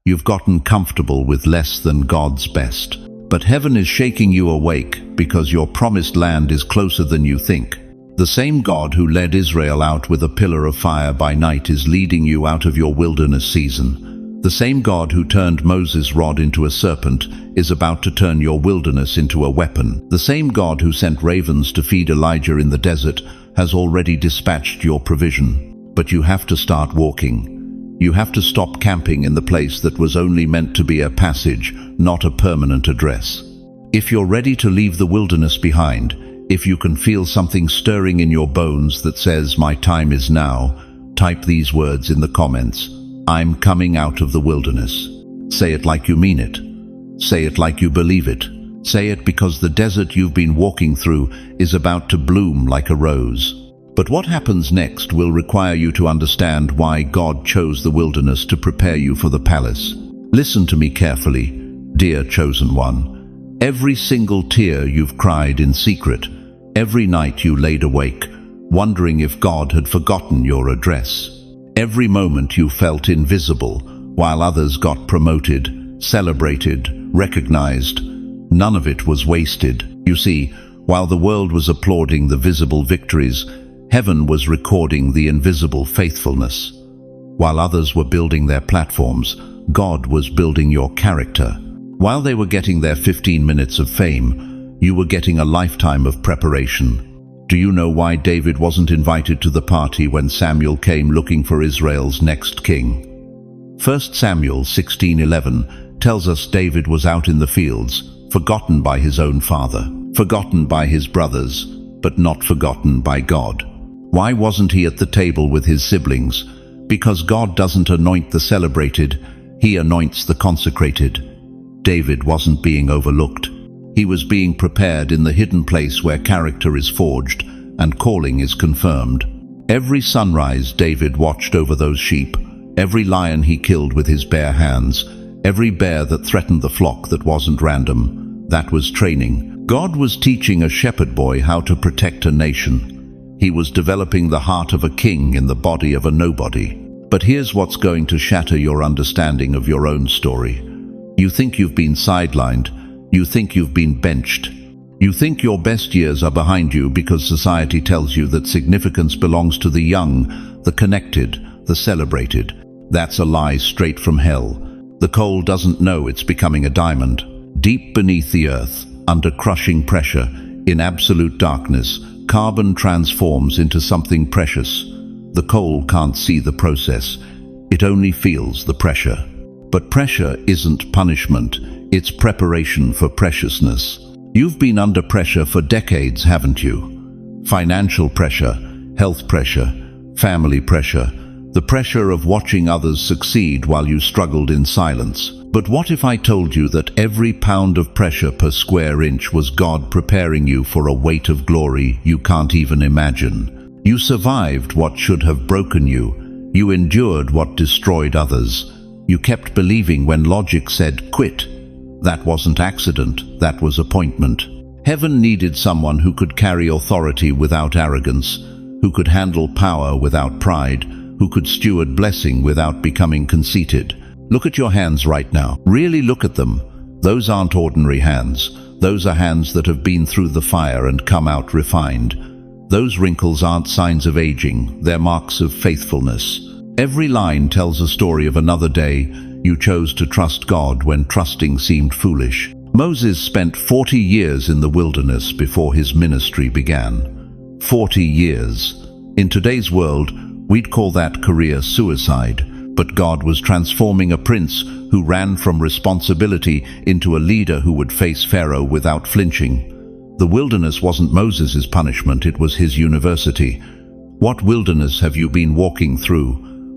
A: You've gotten comfortable with less than God's best. But heaven is shaking you awake because your promised land is closer than you think. The same God who led Israel out with a pillar of fire by night is leading you out of your wilderness season. The same God who turned Moses' rod into a serpent is about to turn your wilderness into a weapon. The same God who sent ravens to feed Elijah in the desert has already dispatched your provision. But you have to start walking. You have to stop camping in the place that was only meant to be a passage, not a permanent address. If you're ready to leave the wilderness behind, if you can feel something stirring in your bones that says, "My time is now," type these words in the comments. I'm coming out of the wilderness. Say it like you mean it. Say it like you believe it. Say it because the desert you've been walking through is about to bloom like a rose. But what happens next will require you to understand why God chose the wilderness to prepare you for the palace. Listen to me carefully, dear chosen one. Every single tear you've cried in secret, every night you laid awake, wondering if God had forgotten your address. Every moment you felt invisible, while others got promoted, celebrated, recognized. None of it was wasted. You see, while the world was applauding the visible victories, heaven was recording the invisible faithfulness. While others were building their platforms, God was building your character. While they were getting their 15 minutes of fame, you were getting a lifetime of preparation. Do you know why David wasn't invited to the party when Samuel came looking for Israel's next king? 1 Samuel 16:11 tells us David was out in the fields, forgotten by his own father, forgotten by his brothers, but not forgotten by God. Why wasn't he at the table with his siblings? Because God doesn't anoint the celebrated, He anoints the consecrated. David wasn't being overlooked. He was being prepared in the hidden place where character is forged and calling is confirmed. Every sunrise David watched over those sheep, every lion he killed with his bare hands, every bear that threatened the flock that wasn't random. That was training. God was teaching a shepherd boy how to protect a nation. He was developing the heart of a king in the body of a nobody. But here's what's going to shatter your understanding of your own story. You think you've been sidelined. You think you've been benched. You think your best years are behind you because society tells you that significance belongs to the young, the connected, the celebrated. That's a lie straight from hell. The coal doesn't know it's becoming a diamond. Deep beneath the earth, under crushing pressure, in absolute darkness, carbon transforms into something precious. The coal can't see the process. It only feels the pressure. But pressure isn't punishment. It's preparation for preciousness. You've been under pressure for decades, haven't you? Financial pressure, health pressure, family pressure, the pressure of watching others succeed while you struggled in silence. But what if I told you that every pound of pressure per square inch was God preparing you for a weight of glory you can't even imagine? You survived what should have broken you. You endured what destroyed others. You kept believing when logic said, quit. That wasn't accident, that was appointment. Heaven needed someone who could carry authority without arrogance, who could handle power without pride, who could steward blessing without becoming conceited. Look at your hands right now. Really look at them. Those aren't ordinary hands. Those are hands that have been through the fire and come out refined. Those wrinkles aren't signs of aging, they're marks of faithfulness. Every line tells a story of another day you chose to trust God when trusting seemed foolish. Moses spent 40 years in the wilderness before his ministry began. 40 years. In today's world, we'd call that career suicide, but God was transforming a prince who ran from responsibility into a leader who would face Pharaoh without flinching. The wilderness wasn't Moses' punishment, it was his university. What wilderness have you been walking through?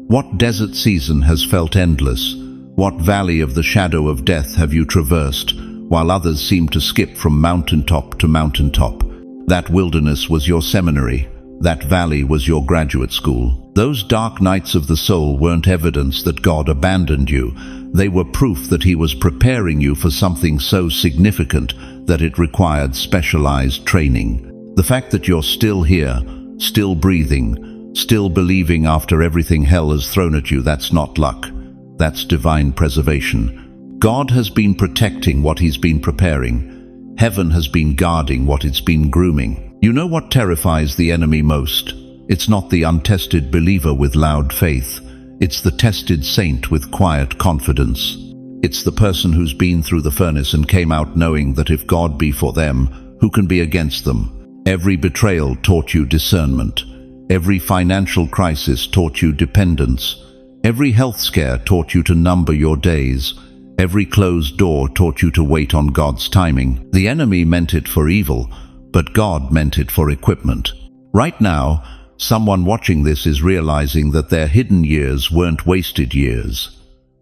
A: What desert season has felt endless? What valley of the shadow of death have you traversed, while others seem to skip from mountaintop to mountaintop? That wilderness was your seminary. That valley was your graduate school. Those dark nights of the soul weren't evidence that God abandoned you. They were proof that He was preparing you for something so significant that it required specialized training. The fact that you're still here, still breathing, still believing after everything hell has thrown at you, that's not luck. That's divine preservation. God has been protecting what He's been preparing. Heaven has been guarding what it's been grooming. You know what terrifies the enemy most? It's not the untested believer with loud faith. It's the tested saint with quiet confidence. It's the person who's been through the furnace and came out knowing that if God be for them, who can be against them? Every betrayal taught you discernment. Every financial crisis taught you dependence. Every health scare taught you to number your days. Every closed door taught you to wait on God's timing. The enemy meant it for evil, but God meant it for equipment. Right now, someone watching this is realizing that their hidden years weren't wasted years.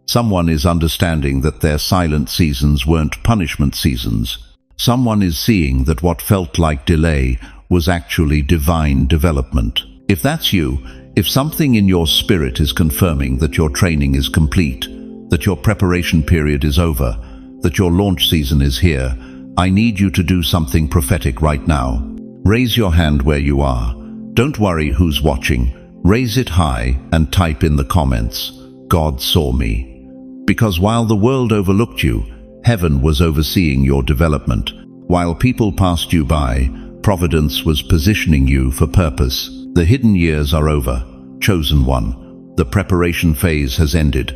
A: Someone is understanding that their silent seasons weren't punishment seasons. Someone is seeing that what felt like delay was actually divine development. If that's you, if something in your spirit is confirming that your training is complete, that your preparation period is over, that your launch season is here, I need you to do something prophetic right now. Raise your hand where you are. Don't worry who's watching. Raise it high and type in the comments, God saw me. Because while the world overlooked you, heaven was overseeing your development. While people passed you by, providence was positioning you for purpose. The hidden years are over. Chosen one. The preparation phase has ended.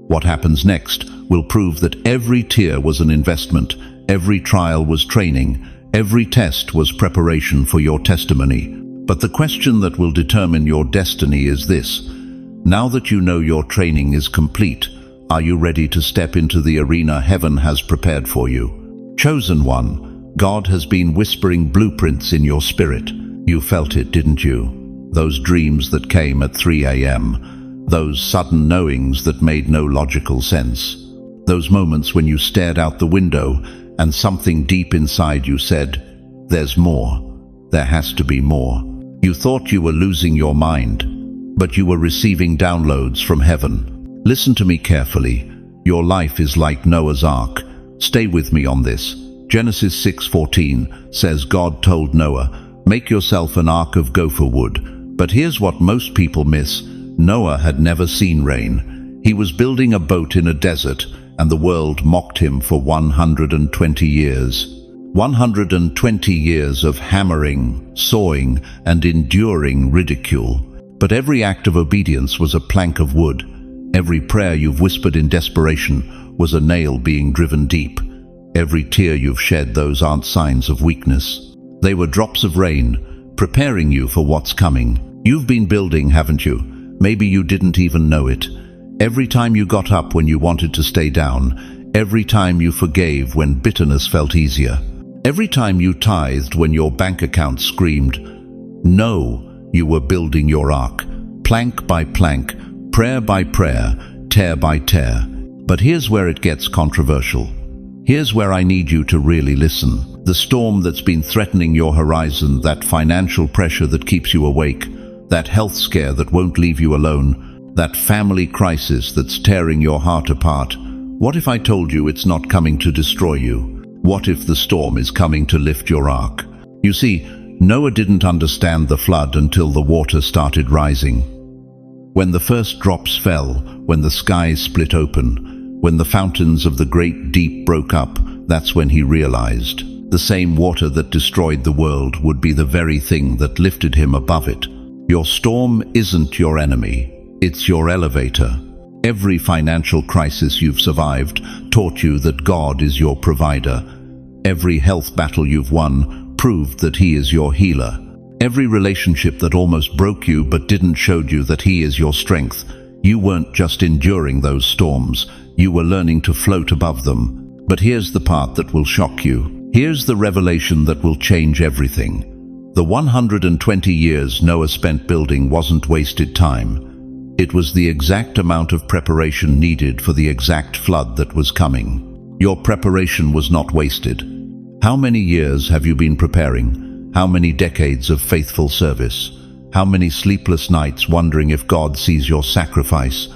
A: What happens next will prove that every tear was an investment, every trial was training, every test was preparation for your testimony. But the question that will determine your destiny is this: now that you know your training is complete, are you ready to step into the arena heaven has prepared for you? Chosen one, God has been whispering blueprints in your spirit. You felt it, didn't you? Those dreams that came at 3 a.m., those sudden knowings that made no logical sense. Those moments when you stared out the window and something deep inside you said, there's more. There has to be more. You thought you were losing your mind, but you were receiving downloads from heaven. Listen to me carefully. Your life is like Noah's Ark. Stay with me on this. Genesis 6:14 says God told Noah, make yourself an ark of gopher wood. But here's what most people miss. Noah had never seen rain. He was building a boat in a desert, and the world mocked him for 120 years. 120 years of hammering, sawing, and enduring ridicule. But every act of obedience was a plank of wood. Every prayer you've whispered in desperation was a nail being driven deep. Every tear you've shed, those aren't signs of weakness. They were drops of rain, preparing you for what's coming. You've been building, haven't you? Maybe you didn't even know it. Every time you got up when you wanted to stay down, every time you forgave when bitterness felt easier, every time you tithed when your bank account screamed no, you were building your ark, plank by plank, prayer by prayer, tear by tear. But here's where it gets controversial. Here's where I need you to really listen. The storm that's been threatening your horizon, that financial pressure that keeps you awake, that health scare that won't leave you alone, that family crisis that's tearing your heart apart. What if I told you it's not coming to destroy you? What if the storm is coming to lift your ark? You see, Noah didn't understand the flood until the water started rising. When the first drops fell, when the skies split open, when the fountains of the great deep broke up, that's when he realized the same water that destroyed the world would be the very thing that lifted him above it. Your storm isn't your enemy, it's your elevator. Every financial crisis you've survived taught you that God is your provider. Every health battle you've won proved that He is your healer. Every relationship that almost broke you but didn't showed you that He is your strength. You weren't just enduring those storms, you were learning to float above them. But here's the part that will shock you. Here's the revelation that will change everything. The 120 years Noah spent building wasn't wasted time. It was the exact amount of preparation needed for the exact flood that was coming. Your preparation was not wasted. How many years have you been preparing? How many decades of faithful service? How many sleepless nights wondering if God sees your sacrifice?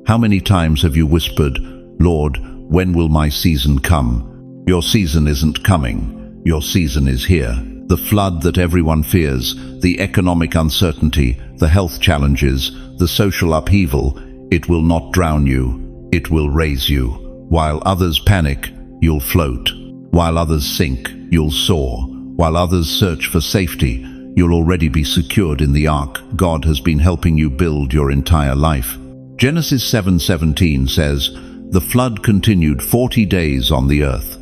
A: How many times have you whispered, "Lord, when will my season come?" Your season isn't coming. Your season is here. The flood that everyone fears, the economic uncertainty, the health challenges, the social upheaval, it will not drown you. It will raise you. While others panic, you'll float. While others sink, you'll soar. While others search for safety, you'll already be secured in the ark God has been helping you build your entire life. Genesis 7:17 says, "The flood continued 40 days on the earth.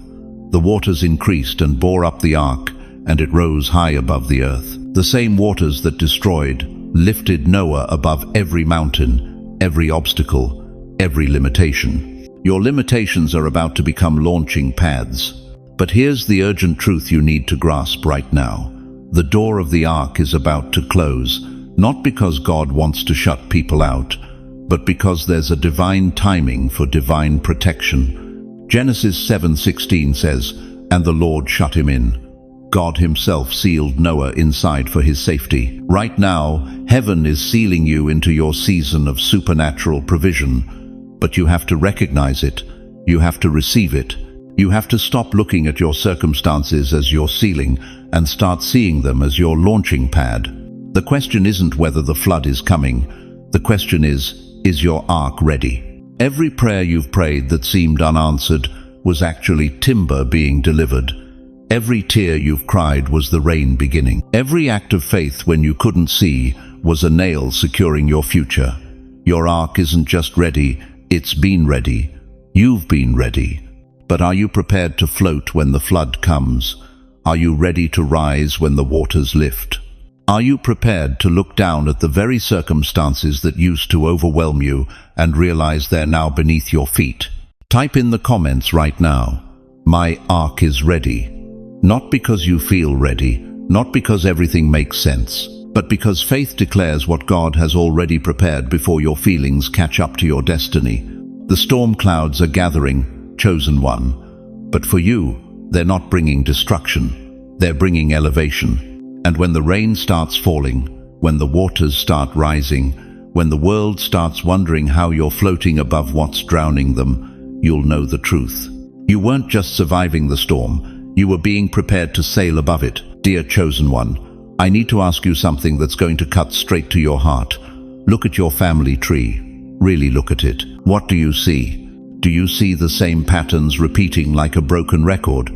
A: The waters increased and bore up the ark, and it rose high above the earth." The same waters that destroyed lifted Noah above every mountain, every obstacle, every limitation. Your limitations are about to become launching pads. But here's the urgent truth you need to grasp right now. The door of the ark is about to close, not because God wants to shut people out, but because there's a divine timing for divine protection. Genesis 7:16 says, "And the Lord shut him in." God Himself sealed Noah inside for his safety. Right now, heaven is sealing you into your season of supernatural provision. But you have to recognize it. You have to receive it. You have to stop looking at your circumstances as your ceiling and start seeing them as your launching pad. The question isn't whether the flood is coming. The question is your ark ready? Every prayer you've prayed that seemed unanswered was actually timber being delivered. Every tear you've cried was the rain beginning. Every act of faith when you couldn't see was a nail securing your future. Your ark isn't just ready, it's been ready. You've been ready. But are you prepared to float when the flood comes? Are you ready to rise when the waters lift? Are you prepared to look down at the very circumstances that used to overwhelm you and realize they're now beneath your feet? Type in the comments right now, "My ark is ready." Not because you feel ready, not because everything makes sense, but because faith declares what God has already prepared before your feelings catch up to your destiny. The storm clouds are gathering, chosen one. But for you, they're not bringing destruction, they're bringing elevation. And when the rain starts falling, when the waters start rising, when the world starts wondering how you're floating above what's drowning them, you'll know the truth. You weren't just surviving the storm, you were being prepared to sail above it. Dear chosen one, I need to ask you something that's going to cut straight to your heart. Look at your family tree. Really look at it. What do you see? Do you see the same patterns repeating like a broken record?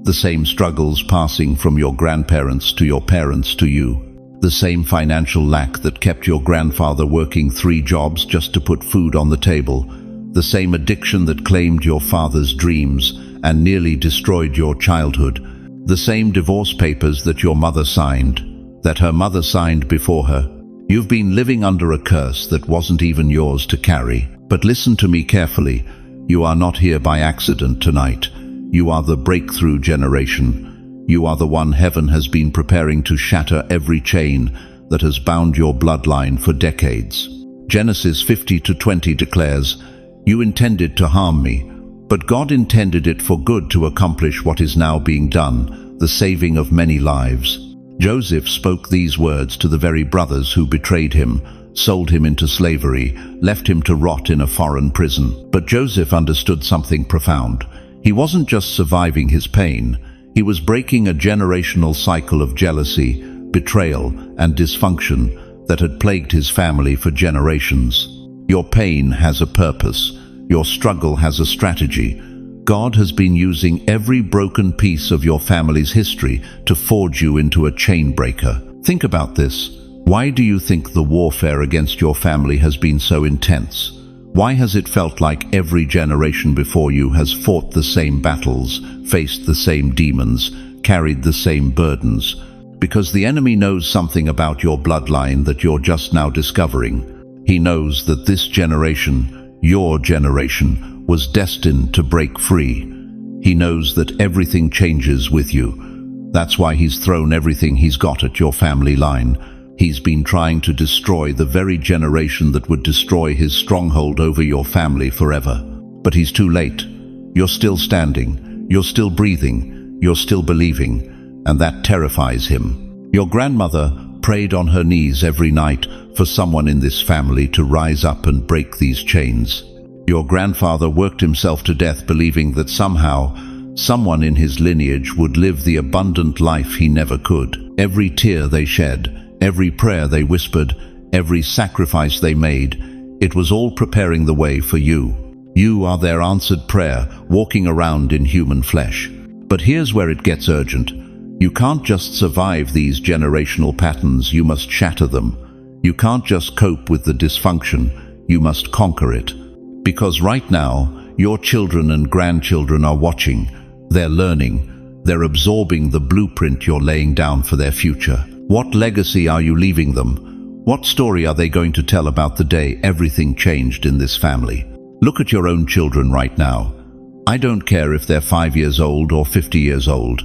A: The same struggles passing from your grandparents to your parents to you. The same financial lack that kept your grandfather working 3 jobs just to put food on the table. The same addiction that claimed your father's dreams and nearly destroyed your childhood. The same divorce papers that your mother signed, that her mother signed before her. You've been living under a curse that wasn't even yours to carry. But listen to me carefully. You are not here by accident tonight. You are the breakthrough generation. You are the one heaven has been preparing to shatter every chain that has bound your bloodline for decades. Genesis 50:20 declares, "You intended to harm me, but God intended it for good to accomplish what is now being done, the saving of many lives." Joseph spoke these words to the very brothers who betrayed him, sold him into slavery, left him to rot in a foreign prison. But Joseph understood something profound. He wasn't just surviving his pain, he was breaking a generational cycle of jealousy, betrayal, and dysfunction that had plagued his family for generations. Your pain has a purpose. Your struggle has a strategy. God has been using every broken piece of your family's history to forge you into a chain breaker. Think about this. Why do you think the warfare against your family has been so intense? Why has it felt like every generation before you has fought the same battles, faced the same demons, carried the same burdens? Because the enemy knows something about your bloodline that you're just now discovering. He knows that this generation, your generation, was destined to break free. He knows that everything changes with you. That's why he's thrown everything he's got at your family line. He's been trying to destroy the very generation that would destroy his stronghold over your family forever. But he's too late. You're still standing. You're still breathing. You're still believing. And that terrifies him. Your grandmother prayed on her knees every night for someone in this family to rise up and break these chains. Your grandfather worked himself to death believing that somehow someone in his lineage would live the abundant life he never could. Every tear they shed, every prayer they whispered, every sacrifice they made, it was all preparing the way for you. You are their answered prayer, walking around in human flesh. But here's where it gets urgent. You can't just survive these generational patterns, you must shatter them. You can't just cope with the dysfunction, you must conquer it. Because right now, your children and grandchildren are watching. They're learning. They're absorbing the blueprint you're laying down for their future. What legacy are you leaving them? What story are they going to tell about the day everything changed in this family? Look at your own children right now. I don't care if they're 5 years old or 50 years old.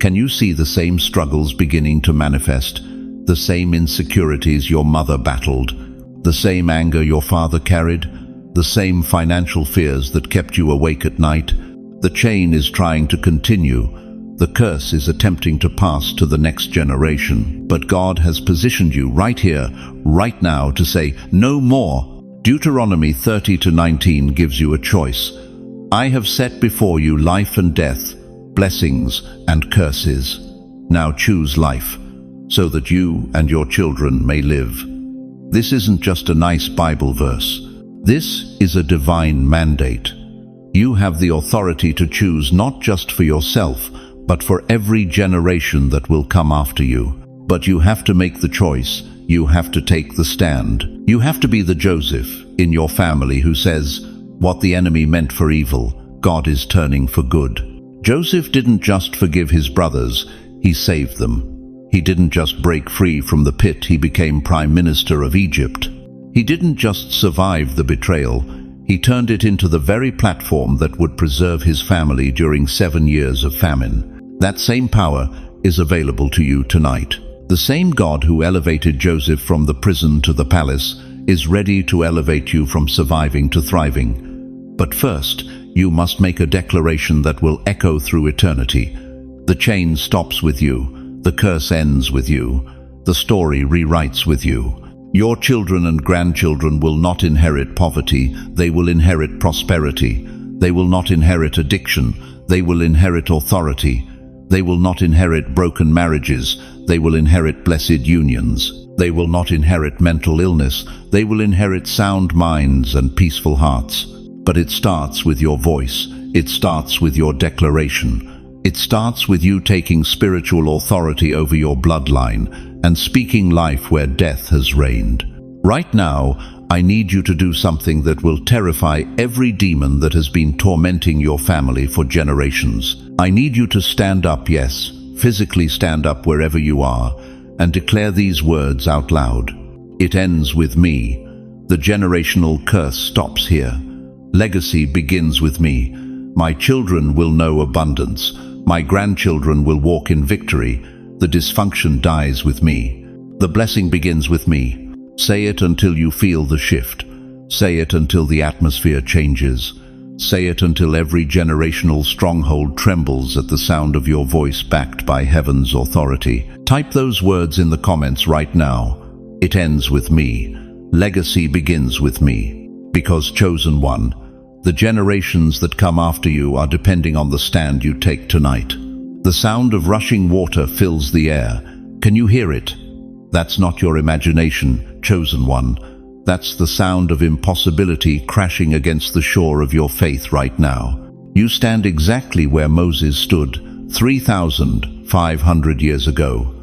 A: Can you see the same struggles beginning to manifest? The same insecurities your mother battled? The same anger your father carried? The same financial fears that kept you awake at night? The chain is trying to continue. The curse is attempting to pass to the next generation. But God has positioned you right here, right now to say, no more. Deuteronomy 30:19 gives you a choice. I have set before you life and death, blessings and curses. Now choose life, so that you and your children may live. This isn't just a nice Bible verse. This is a divine mandate. You have the authority to choose not just for yourself, but for every generation that will come after you. But you have to make the choice. You have to take the stand. You have to be the Joseph in your family who says, what the enemy meant for evil, God is turning for good. Joseph didn't just forgive his brothers, he saved them. He didn't just break free from the pit, he became Prime Minister of Egypt. He didn't just survive the betrayal, he turned it into the very platform that would preserve his family during 7 years of famine. That same power is available to you tonight. The same God who elevated Joseph from the prison to the palace is ready to elevate you from surviving to thriving. But first, you must make a declaration that will echo through eternity. The chain stops with you. The curse ends with you. The story rewrites with you. Your children and grandchildren will not inherit poverty. They will inherit prosperity. They will not inherit addiction. They will inherit authority. They will not inherit broken marriages. They will inherit blessed unions. They will not inherit mental illness. They will inherit sound minds and peaceful hearts. But it starts with your voice. It starts with your declaration. It starts with you taking spiritual authority over your bloodline and speaking life where death has reigned. Right now, I need you to do something that will terrify every demon that has been tormenting your family for generations. I need you to stand up, yes, physically stand up wherever you are, and declare these words out loud. It ends with me. The generational curse stops here. Legacy begins with me. My children will know abundance. My grandchildren will walk in victory. The dysfunction dies with me. The blessing begins with me. Say it until you feel the shift. Say it until the atmosphere changes. Say it until every generational stronghold trembles at the sound of your voice backed by heaven's authority. Type those words in the comments right now. It ends with me. Legacy begins with me. Because chosen one, The generations that come after you are depending on the stand you take tonight. The sound of rushing water fills the air. Can you hear it? That's not your imagination, chosen one. That's the sound of impossibility crashing against the shore of your faith right now. You stand exactly where Moses stood 3,500 years ago.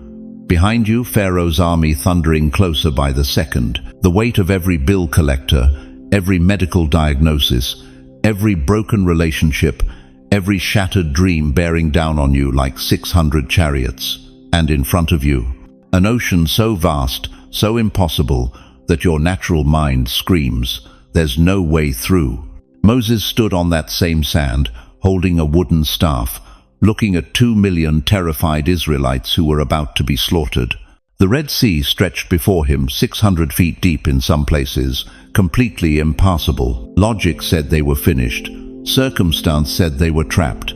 A: Behind you, Pharaoh's army thundering closer by the second. The weight of every bill collector, every medical diagnosis, every broken relationship, every shattered dream bearing down on you like 600 chariots. And in front of you, an ocean so vast, so impossible, that your natural mind screams, there's no way through. Moses stood on that same sand, holding a wooden staff, looking at 2 million terrified Israelites who were about to be slaughtered. The Red Sea stretched before him 600 feet deep in some places, completely impassable. Logic said they were finished. Circumstance said they were trapped.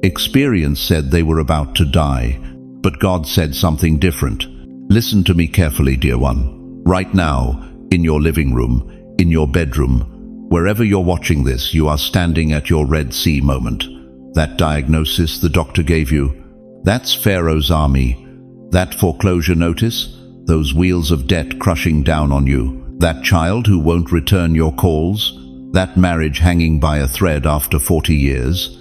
A: Experience said they were about to die. But God said something different. Listen to me carefully, dear one. Right now, in your living room, in your bedroom, wherever you're watching this, you are standing at your Red Sea moment. That diagnosis the doctor gave you, that's Pharaoh's army. That foreclosure notice, those wheels of debt crushing down on you. That child who won't return your calls, that marriage hanging by a thread after 40 years.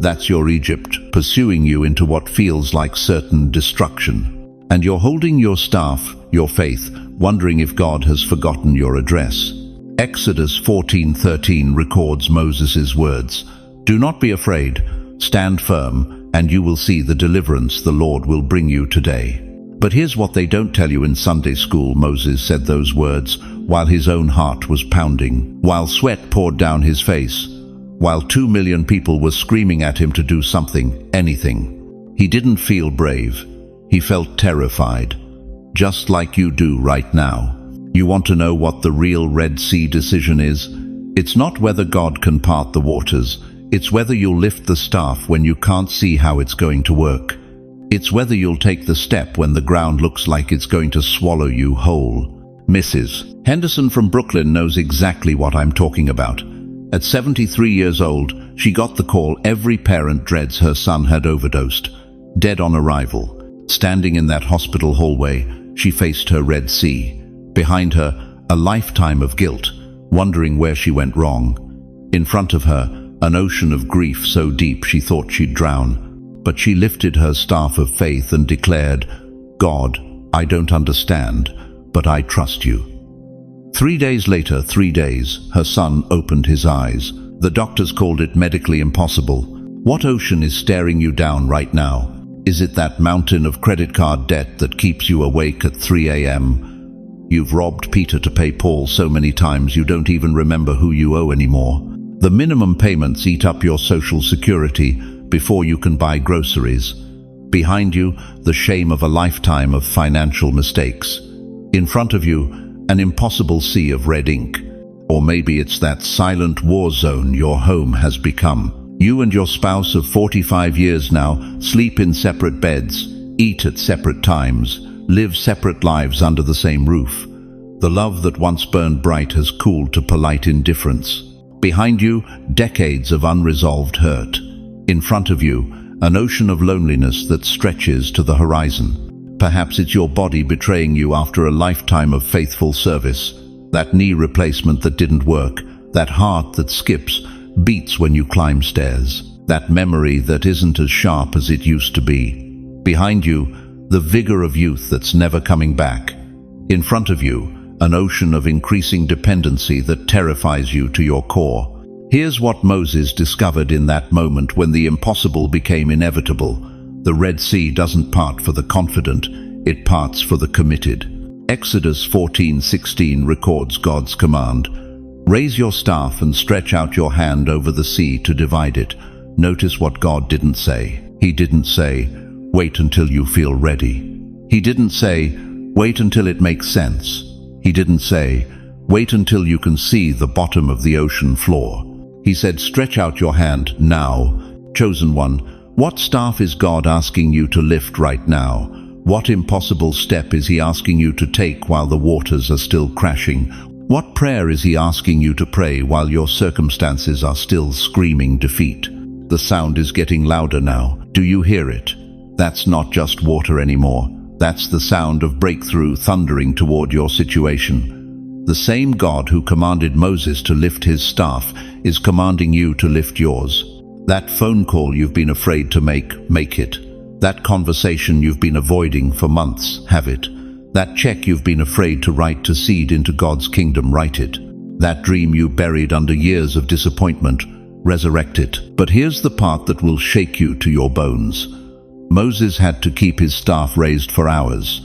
A: That's your Egypt, pursuing you into what feels like certain destruction. And you're holding your staff, your faith, wondering if God has forgotten your address. Exodus 14:13 records Moses' words, "Do not be afraid, stand firm, and you will see the deliverance the Lord will bring you today." But here's what they don't tell you in Sunday school. Moses said those words while his own heart was pounding, while sweat poured down his face, while 2 million people were screaming at him to do something, anything. He didn't feel brave. He felt terrified, just like you do right now. You want to know what the real Red Sea decision is? It's not whether God can part the waters. It's whether you'll lift the staff when you can't see how it's going to work. It's whether you'll take the step when the ground looks like it's going to swallow you whole. Mrs. Henderson from Brooklyn knows exactly what I'm talking about. At 73 years old, she got the call every parent dreads her son had overdosed. Dead on arrival. Standing in that hospital hallway, she faced her Red Sea. Behind her, a lifetime of guilt, wondering where she went wrong. In front of her, an ocean of grief so deep she thought she'd drown. But she lifted her staff of faith and declared, "God, I don't understand, but I trust you." 3 days later, 3 days, her son opened his eyes. The doctors called it medically impossible. What ocean is staring you down right now? Is it that mountain of credit card debt that keeps you awake at 3 a.m.? You've robbed Peter to pay Paul so many times you don't even remember who you owe anymore. The minimum payments eat up your social security before you can buy groceries. Behind you, the shame of a lifetime of financial mistakes. In front of you, an impossible sea of red ink. Or maybe it's that silent war zone your home has become. You and your spouse of 45 years now sleep in separate beds, eat at separate times, live separate lives under the same roof. The love that once burned bright has cooled to polite indifference. Behind you, decades of unresolved hurt. In front of you, an ocean of loneliness that stretches to the horizon. Perhaps it's your body betraying you after a lifetime of faithful service. That knee replacement that didn't work, that heart that skips, beats when you climb stairs. That memory that isn't as sharp as it used to be. Behind you, the vigor of youth that's never coming back. In front of you, an ocean of increasing dependency that terrifies you to your core. Here's what Moses discovered in that moment when the impossible became inevitable. The Red Sea doesn't part for the confident, it parts for the committed. Exodus 14:16 records God's command. Raise your staff and stretch out your hand over the sea to divide it. Notice what God didn't say. He didn't say, wait until you feel ready. He didn't say, wait until it makes sense. He didn't say, wait until you can see the bottom of the ocean floor. He said, stretch out your hand now. Chosen one, what staff is God asking you to lift right now? What impossible step is He asking you to take while the waters are still crashing? What prayer is he asking you to pray while your circumstances are still screaming defeat? The sound is getting louder now. Do you hear it? That's not just water anymore. That's the sound of breakthrough thundering toward your situation. The same God who commanded Moses to lift his staff is commanding you to lift yours. That phone call you've been afraid to make it. That conversation you've been avoiding for months, have it. That check you've been afraid to write to seed into God's kingdom, write it. That dream you buried under years of disappointment, resurrect it. But here's the part that will shake you to your bones. Moses had to keep his staff raised for hours.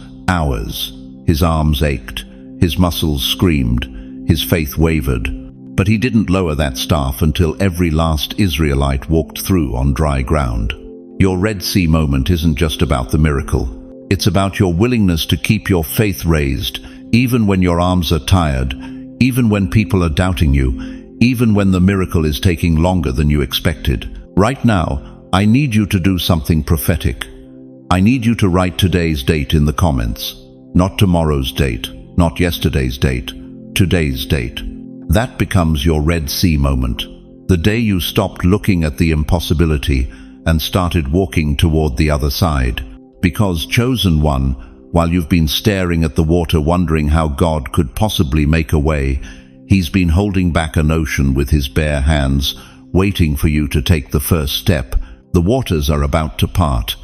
A: His arms ached, his muscles screamed, his faith wavered. But he didn't lower that staff until every last Israelite walked through on dry ground. Your Red Sea moment isn't just about the miracle. It's about your willingness to keep your faith raised, even when your arms are tired, even when people are doubting you, even when the miracle is taking longer than you expected. Right now, I need you to do something prophetic. I need you to write today's date in the comments. Not tomorrow's date, not yesterday's date, today's date. That becomes your Red Sea moment. The day you stopped looking at the impossibility and started walking toward the other side. Because, chosen one, while you've been staring at the water wondering how God could possibly make a way, he's been holding back an ocean with his bare hands, waiting for you to take the first step. The waters are about to part,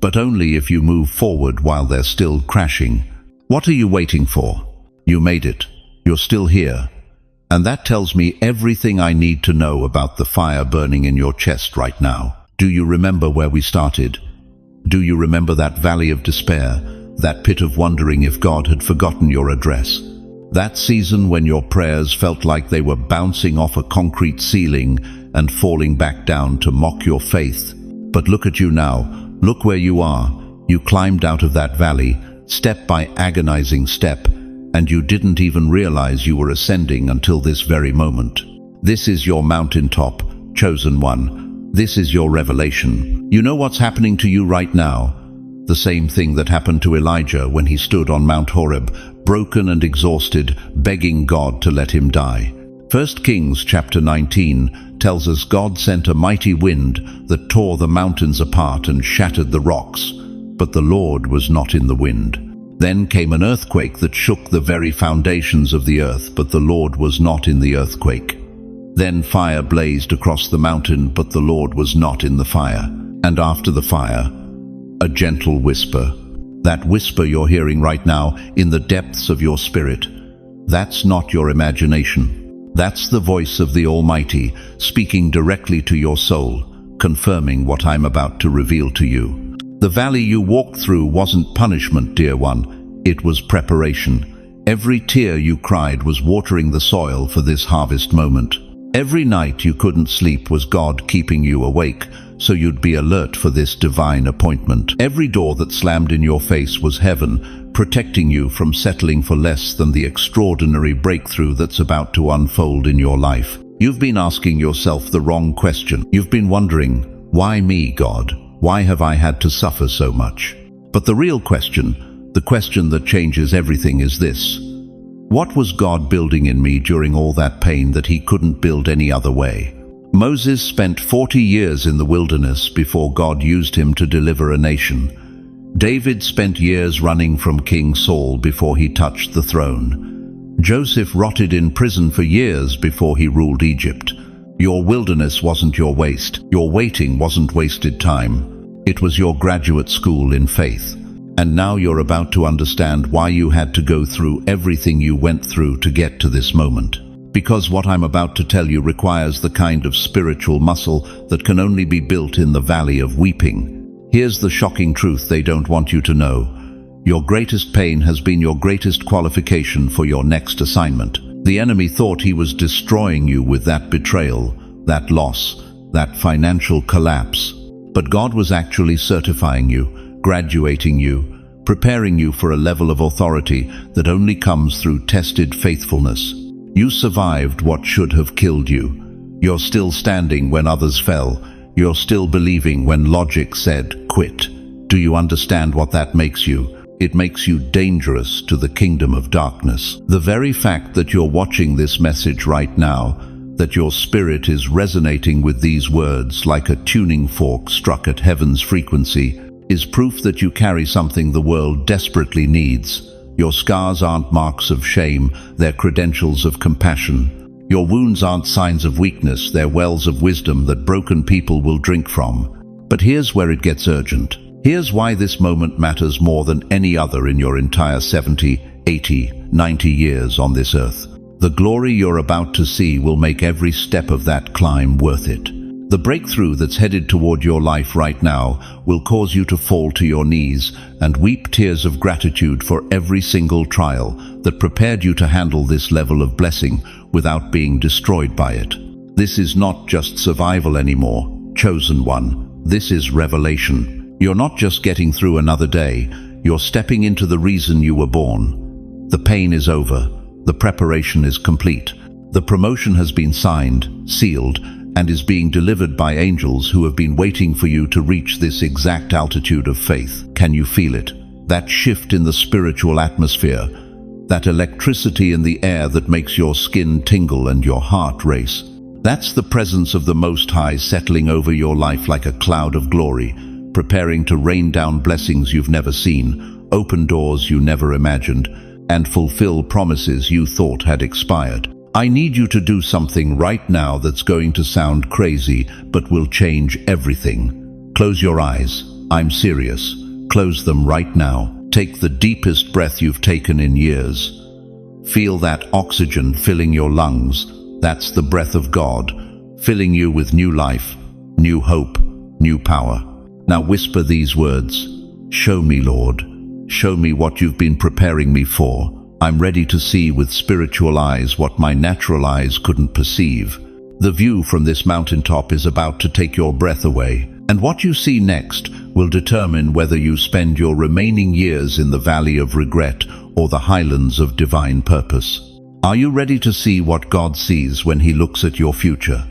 A: but only if you move forward while they're still crashing. What are you waiting for? You made it. You're still here. And that tells me everything I need to know about the fire burning in your chest right now. Do you remember where we started? Do you remember that valley of despair, that pit of wondering if God had forgotten your address? That season when your prayers felt like they were bouncing off a concrete ceiling and falling back down to mock your faith. But look at you now. Look where you are. You climbed out of that valley, step by agonizing step, and you didn't even realize you were ascending until this very moment. This is your mountaintop, chosen one. This is your revelation. You know what's happening to you right now? The same thing that happened to Elijah when he stood on Mount Horeb, broken and exhausted, begging God to let him die. 1 Kings chapter 19 tells us God sent a mighty wind that tore the mountains apart and shattered the rocks, but the Lord was not in the wind. Then came an earthquake that shook the very foundations of the earth, but the Lord was not in the earthquake. Then fire blazed across the mountain, but the Lord was not in the fire. And after the fire, a gentle whisper. That whisper you're hearing right now in the depths of your spirit. That's not your imagination. That's the voice of the Almighty speaking directly to your soul, confirming what I'm about to reveal to you. The valley you walked through wasn't punishment, dear one. It was preparation. Every tear you cried was watering the soil for this harvest moment. Every night you couldn't sleep was God keeping you awake, so you'd be alert for this divine appointment. Every door that slammed in your face was heaven, protecting you from settling for less than the extraordinary breakthrough that's about to unfold in your life. You've been asking yourself the wrong question. You've been wondering, why me, God? Why have I had to suffer so much? But the real question, the question that changes everything, is this. What was God building in me during all that pain that he couldn't build any other way? Moses spent 40 years in the wilderness before God used him to deliver a nation. David spent years running from King Saul before he touched the throne. Joseph rotted in prison for years before he ruled Egypt. Your wilderness wasn't your waste. Your waiting wasn't wasted time. It was your graduate school in faith. And now you're about to understand why you had to go through everything you went through to get to this moment. Because what I'm about to tell you requires the kind of spiritual muscle that can only be built in the valley of weeping. Here's the shocking truth they don't want you to know. Your greatest pain has been your greatest qualification for your next assignment. The enemy thought he was destroying you with that betrayal, that loss, that financial collapse. But God was actually certifying you, graduating you, preparing you for a level of authority that only comes through tested faithfulness. You survived what should have killed you. You're still standing when others fell. You're still believing when logic said, quit. Do you understand what that makes you? It makes you dangerous to the kingdom of darkness. The very fact that you're watching this message right now, that your spirit is resonating with these words like a tuning fork struck at heaven's frequency, is proof that you carry something the world desperately needs. Your scars aren't marks of shame, they're credentials of compassion. Your wounds aren't signs of weakness, they're wells of wisdom that broken people will drink from. But here's where it gets urgent. Here's why this moment matters more than any other in your entire 70, 80, 90 years on this earth. The glory you're about to see will make every step of that climb worth it. The breakthrough that's headed toward your life right now will cause you to fall to your knees and weep tears of gratitude for every single trial that prepared you to handle this level of blessing without being destroyed by it. This is not just survival anymore, chosen one. This is revelation. You're not just getting through another day, you're stepping into the reason you were born. The pain is over, the preparation is complete. The promotion has been signed, sealed, and is being delivered by angels who have been waiting for you to reach this exact altitude of faith. Can you feel it? That shift in the spiritual atmosphere, that electricity in the air that makes your skin tingle and your heart race. That's the presence of the Most High settling over your life like a cloud of glory, preparing to rain down blessings you've never seen, open doors you never imagined, and fulfill promises you thought had expired. I need you to do something right now that's going to sound crazy, but will change everything. Close your eyes. I'm serious. Close them right now. Take the deepest breath you've taken in years. Feel that oxygen filling your lungs. That's the breath of God, filling you with new life, new hope, new power. Now whisper these words. Show me, Lord. Show me what you've been preparing me for. I'm ready to see with spiritual eyes what my natural eyes couldn't perceive. The view from this mountaintop is about to take your breath away, and what you see next will determine whether you spend your remaining years in the valley of regret or the highlands of divine purpose. Are you ready to see what God sees when He looks at your future?